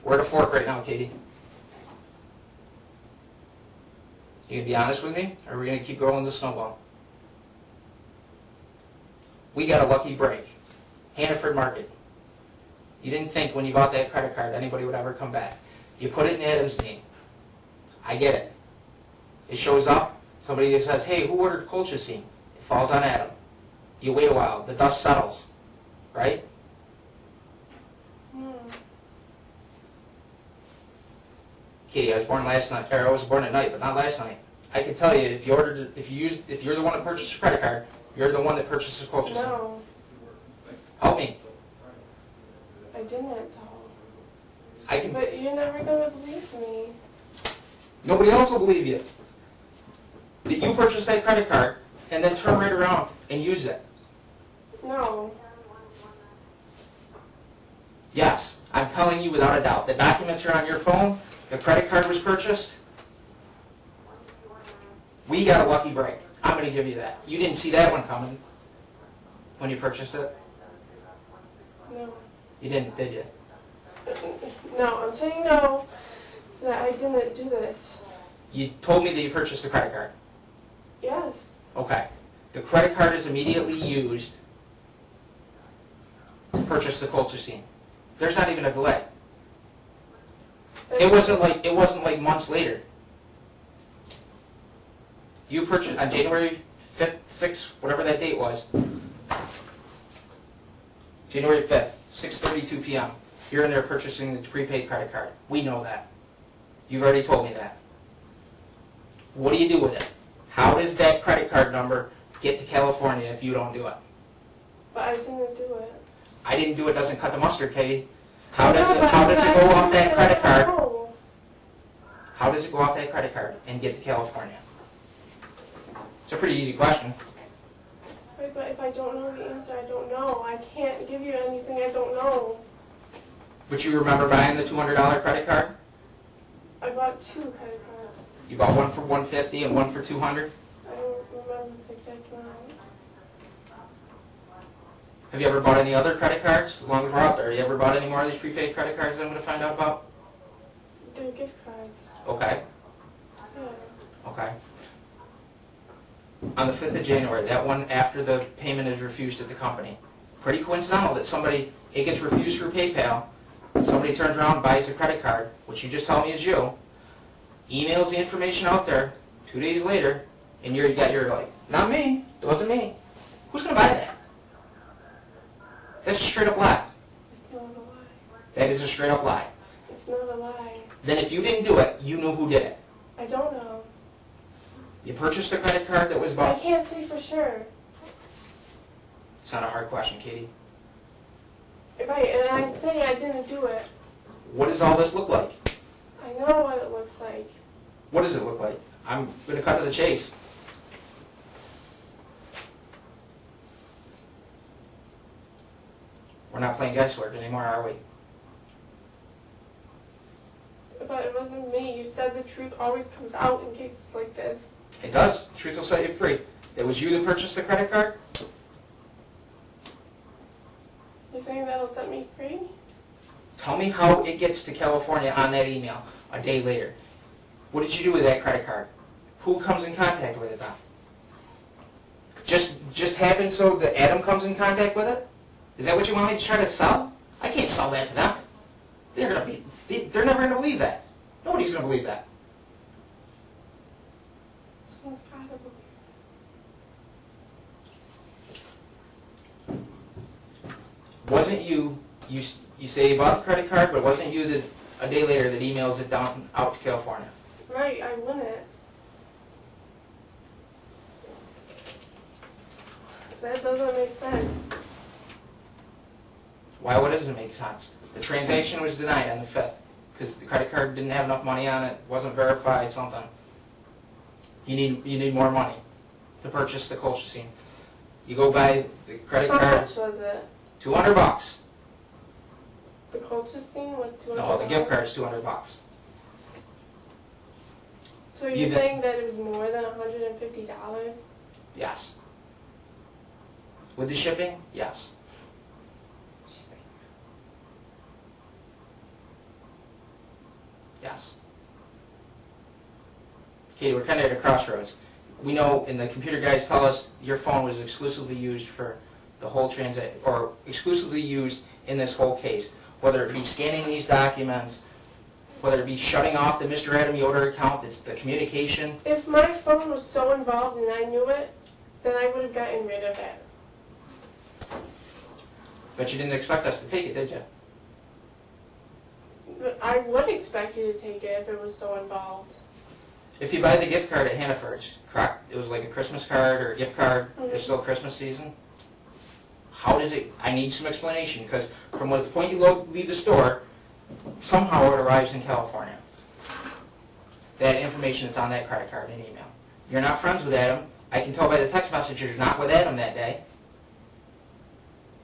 We're at a fork right now, Katie. You gonna be honest with me, or are we gonna keep rolling the snowball? We got a lucky break. Hannaford Market. You didn't think when you bought that credit card anybody would ever come back. You put it in Adam's name. I get it. It shows up. Somebody just says, hey, who ordered colchicine? It falls on Adam. You wait a while. The dust settles. Right? Katie, I was born last night, or I was born at night, but not last night. I can tell you, if you ordered, if you're the one that purchased a credit card, you're the one that purchased the colchicine. No, Help me. I didn't though. I can. But you're never gonna believe me. Nobody else will believe you. That you purchased that credit card and then turn right around and use it. No. Yes, I'm telling you without a doubt. The documents are on your phone. The credit card was purchased. We got a lucky break. I'm going to give you that. You didn't see that one coming when you purchased it? No. You didn't, did you? No, I'm saying no, so that I didn't do this. You told me that you purchased the credit card. Yes. Okay. The credit card is immediately used to purchase the colchicine. There's not even a delay. It wasn't like months later. You purchased on January 5th, 6th, whatever that date was. January 5th, 6:32 p.m. You're in there purchasing the prepaid credit card. We know that. You've already told me that. What do you do with it? How does that credit card number get to California if you don't do it? But I didn't do it. I didn't do it doesn't cut the mustard, Katie. How does it go off that credit card? How does it go off that credit card and get to California? It's a pretty easy question. Right, but if I don't know the answer, I don't know. I can't give you anything I don't know. But you remember buying the $200 credit card? I bought 2 credit cards. You bought one for $150 and one for $200? I don't remember the exact amounts. Have you ever bought any other credit cards? As long as we're out there, have you ever bought any more of these prepaid credit cards that I'm going to find out about? They're gift cards. Okay. Yeah. Okay. On the 5th of January, that one after the payment is refused at the company. Pretty coincidental that it gets refused through PayPal, somebody turns around and buys a credit card, which you just told me is you, emails the information out there 2 days later, and you're like, not me, it wasn't me. Who's going to buy that? That's a straight up lie. It's not a lie. That is a straight up lie. It's not a lie. Then if you didn't do it, you knew who did it. I don't know. You purchased the credit card that was I bought. can't say for sure. It's not a hard question, Katie. Right, and I'm saying I didn't do it. What does all this look like? I know what it looks like. What does it look like? I'm going to cut to the chase. We're not playing guesswork anymore, are we? But it wasn't me. You said the truth always comes out in cases like this. It does. The truth will set you free. It was you that purchased the credit card? You're saying that'll set me free? Tell me how it gets to California on that email a day later. What did you do with that credit card? Who comes in contact with it then? Just happens so that Adam comes in contact with it? Is that what you want me to try to sell? I can't sell that to them. They're never going to believe that. Nobody's going to believe that. Someone's gotta believe. Wasn't you say you bought the credit card, but it wasn't you that a day later that emails it down out to California? Right, I wouldn't. That doesn't make sense. Why? What doesn't make sense? The transaction was denied on the 5th because the credit card didn't have enough money on it, wasn't verified, something. You need more money to purchase the colchicine. You go buy the credit How card. much was it? $200. The colchicine was $200. No, the gift card's $200. So you're saying that it was more than $150? Yes. With the shipping? Yes. Yes. Katie, we're kind of at a crossroads. We know, and the computer guys tell us, your phone was exclusively used for the whole transit, or exclusively used in this whole case. Whether it be scanning these documents, whether it be shutting off the Mr. Adam Yoder account, it's the communication. If my phone was so involved and I knew it, then I would have gotten rid of it. But you didn't expect us to take it, did you? But I would expect you to take it if it was so involved. If you buy the gift card at Hannaford's, correct? It was like a Christmas card or a gift card. Mm-hmm. It's still Christmas season. How does it? I need some explanation, because from the point you leave the store, somehow it arrives in California. That information that's on that credit card and email. You're not friends with Adam. I can tell by the text message you're not with Adam that day.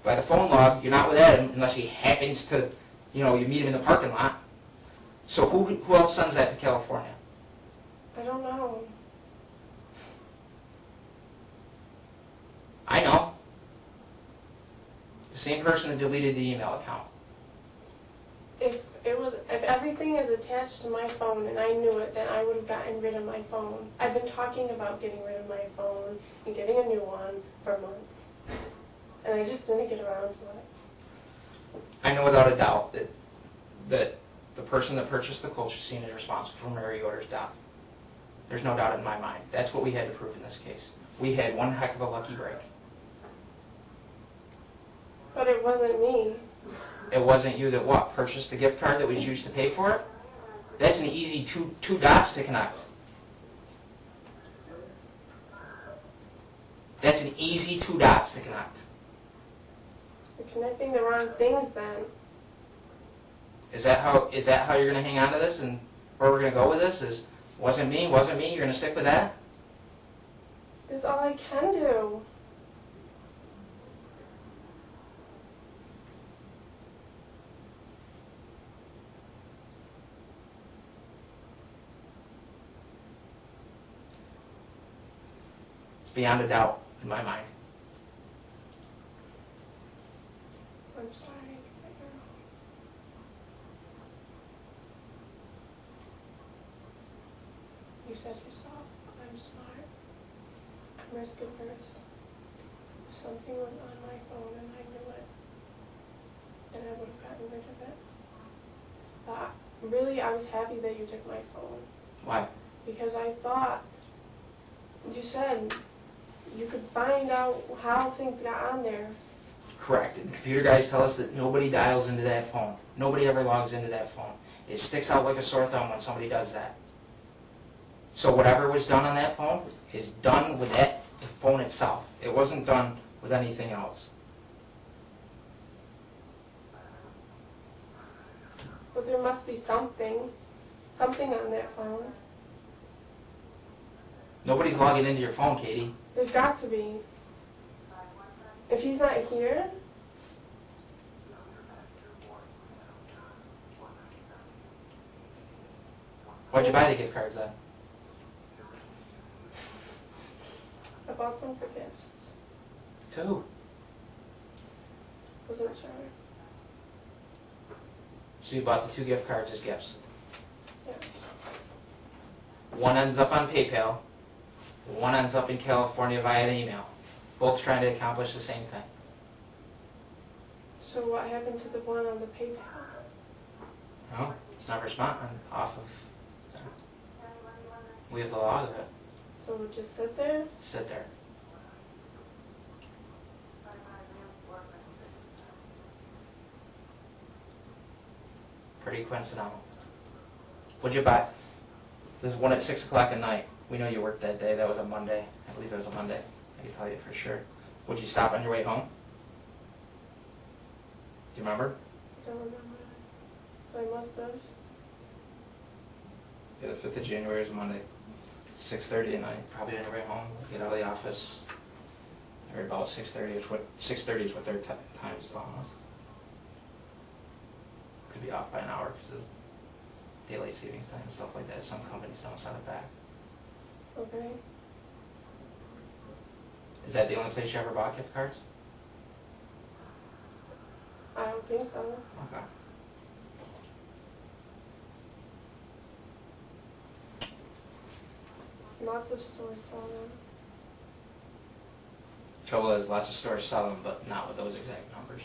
By the phone log, you're not with Adam unless he happens to, you meet him in the parking lot. So who else sends that to California? I don't know. I know. The same person that deleted the email account. If everything is attached to my phone and I knew it, then I would have gotten rid of my phone. I've been talking about getting rid of my phone and getting a new one for months. And I just didn't get around to it. I know without a doubt that the person that purchased the colchicine is responsible for Mary Yoder's death. There's no doubt in my mind. That's what we had to prove in this case. We had one heck of a lucky break. But it wasn't me. It wasn't you that what? Purchased the gift card that was used to pay for it? That's an easy two dots to connect. That's an easy 2 dots to connect. You're connecting the wrong things then. Is that how you're going to hang on to this and where we're going to go with this? Is wasn't me, you're going to stick with that? That's all I can do. It's beyond a doubt in my mind. I'm sorry. You said yourself, I'm smart. I'm risk averse. If something was on my phone and I knew it, and I would have gotten rid of it. But really, I was happy that you took my phone. Why? Because I thought, you said you could find out how things got on there. Correct. And the computer guys tell us that nobody dials into that phone. Nobody ever logs into that phone. It sticks out like a sore thumb when somebody does that. So whatever was done on that phone is done with the phone itself. It wasn't done with anything else. But there must be something on that phone. Nobody's logging into your phone, Katie. There's got to be. If he's not here, Why'd you buy the gift cards then? I bought them for gifts. To who? Wasn't sure. So you bought the 2 gift cards as gifts. Yeah. One ends up on PayPal. One ends up in California via email. Both trying to accomplish the same thing. So what happened to the one on the PayPal? No, it's not responding off of there. We have the log of it. So it would just sit there? Sit there. Pretty coincidental. What'd you buy? There's one at 6 o'clock at night. We know you worked that day. That was a Monday. I believe it was a Monday. I can tell you for sure. Would you stop on your way home? Do you remember? I don't remember. I must have. Yeah, the 5th of January is a Monday. 6:30 at night. Probably on your way home. Get out of the office. Or about 6:30. 6:30 is what their time is telling us. Could be off by an hour because of daylight savings time and stuff like that. Some companies don't set it back. Okay. Is that the only place you ever bought gift cards? I don't think so. Okay. Lots of stores sell them. Trouble is, lots of stores sell them, but not with those exact numbers.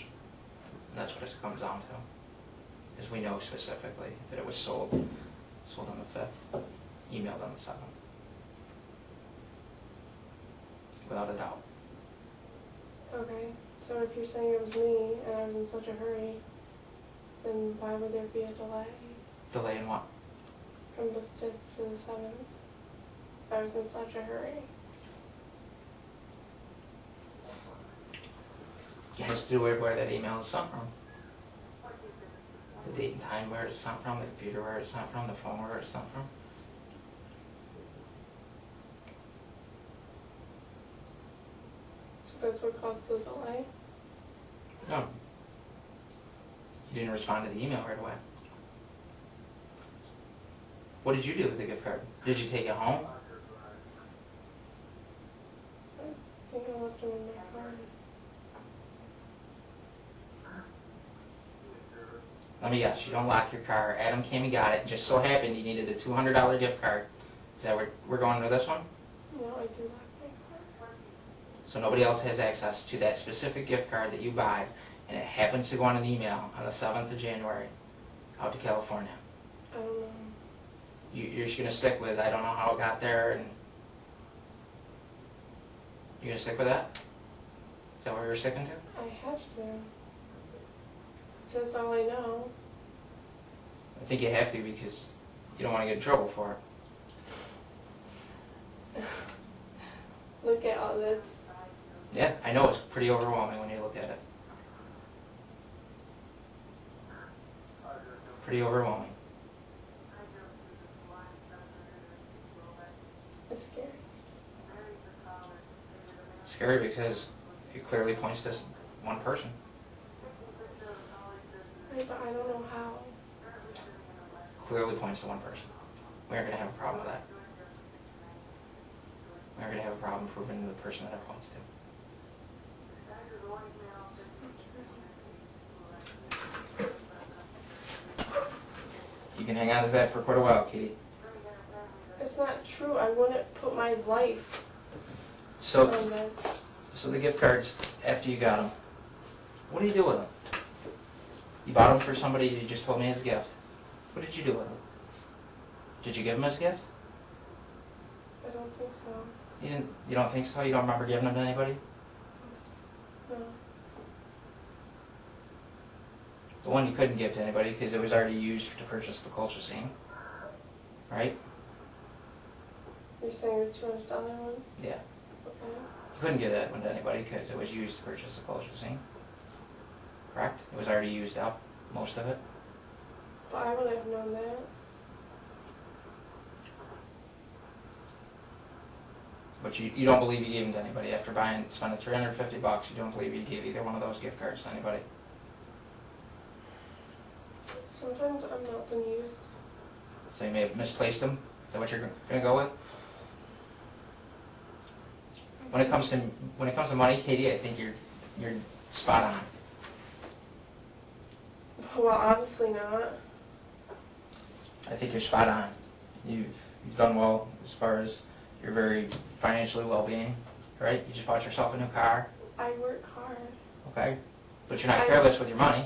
And that's what it comes down to. Is we know specifically that it was sold on the 5th, emailed on the 7th. Without a doubt. Okay. So if you're saying it was me and I was in such a hurry, then why would there be a delay Delay in what? from the 5th to the 7th? I was in such a hurry. It has to do with where that email is sent from. The date and time where it's sent from, the computer where it's sent from, the phone where it's sent from. So that's what caused the delay? No. You didn't respond to the email right away. What did you do with the gift card? Did you take it home? I think I left them in my car. Let me guess, you don't lock your car. Adam came and got it, and just so happened he needed a $200 gift card. Is that where we're going with this one? No, I do lock my car. So nobody else has access to that specific gift card that you buy, and it happens to go on an email on the 7th of January out to California. I don't know. You're just going to stick with, I don't know how it got there, and you're going to stick with that? Is that what you're sticking to? I have to. That's all I know. I think you have to because you don't want to get in trouble for it. Look at all this. Yeah, I know it's pretty overwhelming when you look at it. Pretty overwhelming. It's scary. Scary because it clearly points to one person. Right, but I don't know how. Clearly points to one person. We aren't going to have a problem with that. We aren't going to have a problem proving the person that it points to. You can hang on to that for quite a while, Katie. It's not true. I wouldn't put my life So, on this. so the gift cards, after you got them, what do you do with them? You bought them for somebody you just told me as a gift. What did you do with them? Did you give them as a gift? I don't think so. You didn't. You don't think so? You don't remember giving them to anybody? No. The one you couldn't give to anybody because it was already used to purchase the colchicine, right? You're saying the $200 one? Yeah. Okay. You couldn't give that one to anybody because it was used to purchase the colchicine. Correct? It was already used up, most of it. But I wouldn't have known that. But you don't believe you gave them to anybody after spending $350. You don't believe you gave either one of those gift cards to anybody. Sometimes I'm not amused. So you may have misplaced them. Is that what you're going to go with? When it comes to money, Katie, I think you're spot on. Well, obviously not. I think you're spot on. You've done well as far as you're very financially well-being, right? You just bought yourself a new car, I work hard. okay? But you're not careless with your money.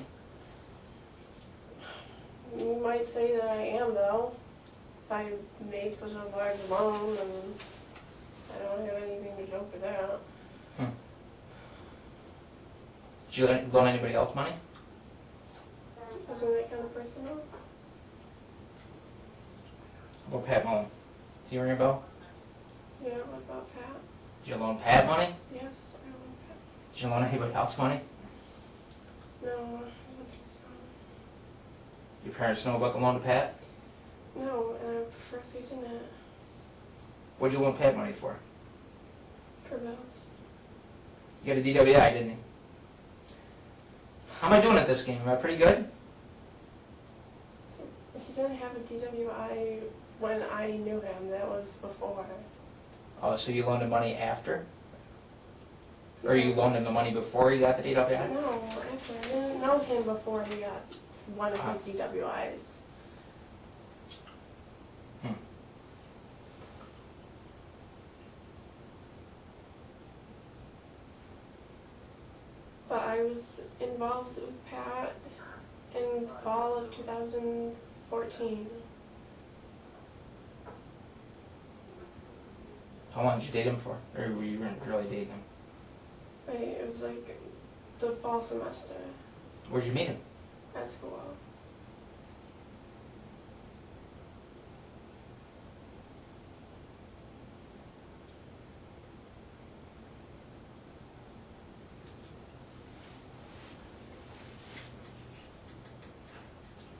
You might say that I am, though. If I made such a large loan, and I don't have anything to show for that. Did you loan anybody else money? Isn't that kind of personal? How about Pat Mullen? Do you ring a bell? Yeah, what about Pat? Did you loan Pat money? Yes, I want Pat. Did you loan anybody else money? No, I don't think so. Your parents know about the loan to Pat? No, and I prefer if they didn't. What'd you loan Pat money for? For bills. You got a DWI, didn't you? How am I doing at this game? Am I pretty good? He didn't have a DWI when I knew him. That was before. Oh, so you loaned him money after? Or you loaned him the money before he got the DWI? No, actually, I didn't know him before he got one of his DWIs. Hmm. But I was involved with Pat in the fall of 2014. How long did you date him for? Or were you really dating him? It was like the fall semester Where'd you meet him? at school.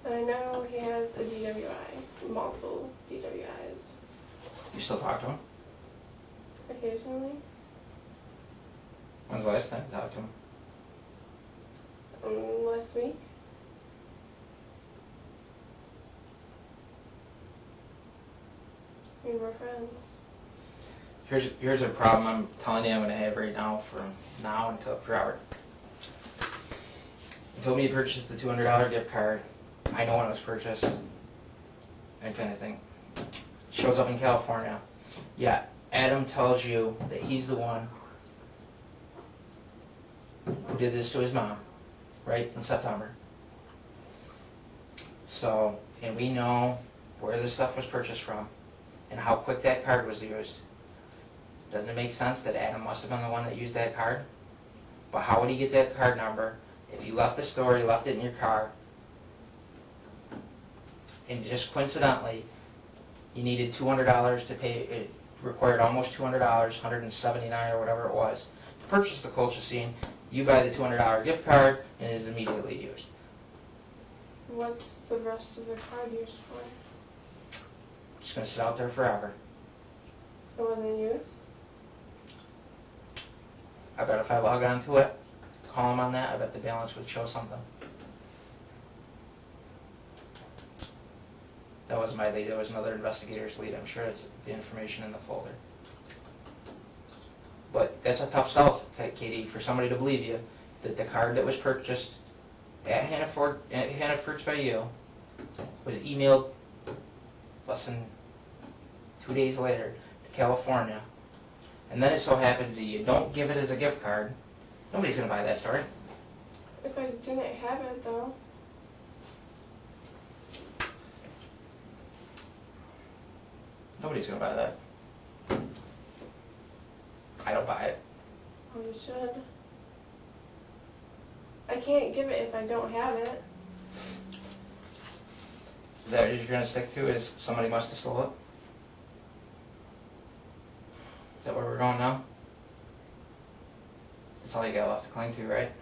And I know he has a DWI, multiple DWIs. You still talk to him? Occasionally. When's the last time you talked to him? Last week. We were friends. Here's a problem I'm telling you I'm going to have right now from now until forever. You told me you purchased the $200 gift card. I know when it was purchased. And kind of thing. Shows up in California. Yeah, Adam tells you that he's the one who did this to his mom, right, in September. So, and we know where this stuff was purchased from and how quick that card was used. Doesn't it make sense that Adam must have been the one that used that card? But how would he get that card number if you left the store, you left it in your car, and just coincidentally, you needed $200 to pay, it required almost $200, $179 or whatever it was, to purchase the colchicine. You buy the $200 gift card, and it is immediately used. What's the rest of the card used for? It's going to sit out there forever. It wasn't used? I bet if I log onto it, call him on that, I bet the balance would show something. That wasn't my lead, that was another investigator's lead. I'm sure it's the information in the folder. But that's a tough sell, Katie, for somebody to believe you that the card that was purchased at Hannaford's by you was emailed less than 2 days later to California. And then it so happens that you don't give it as a gift card. Nobody's going to buy that story. If I didn't have it, though. Nobody's going to buy that. I don't buy it. Oh, you should. I can't give it if I don't have it. Is that what you're going to stick to, is somebody must have stole it? Is that where we're going now? That's all you got left to cling to, right?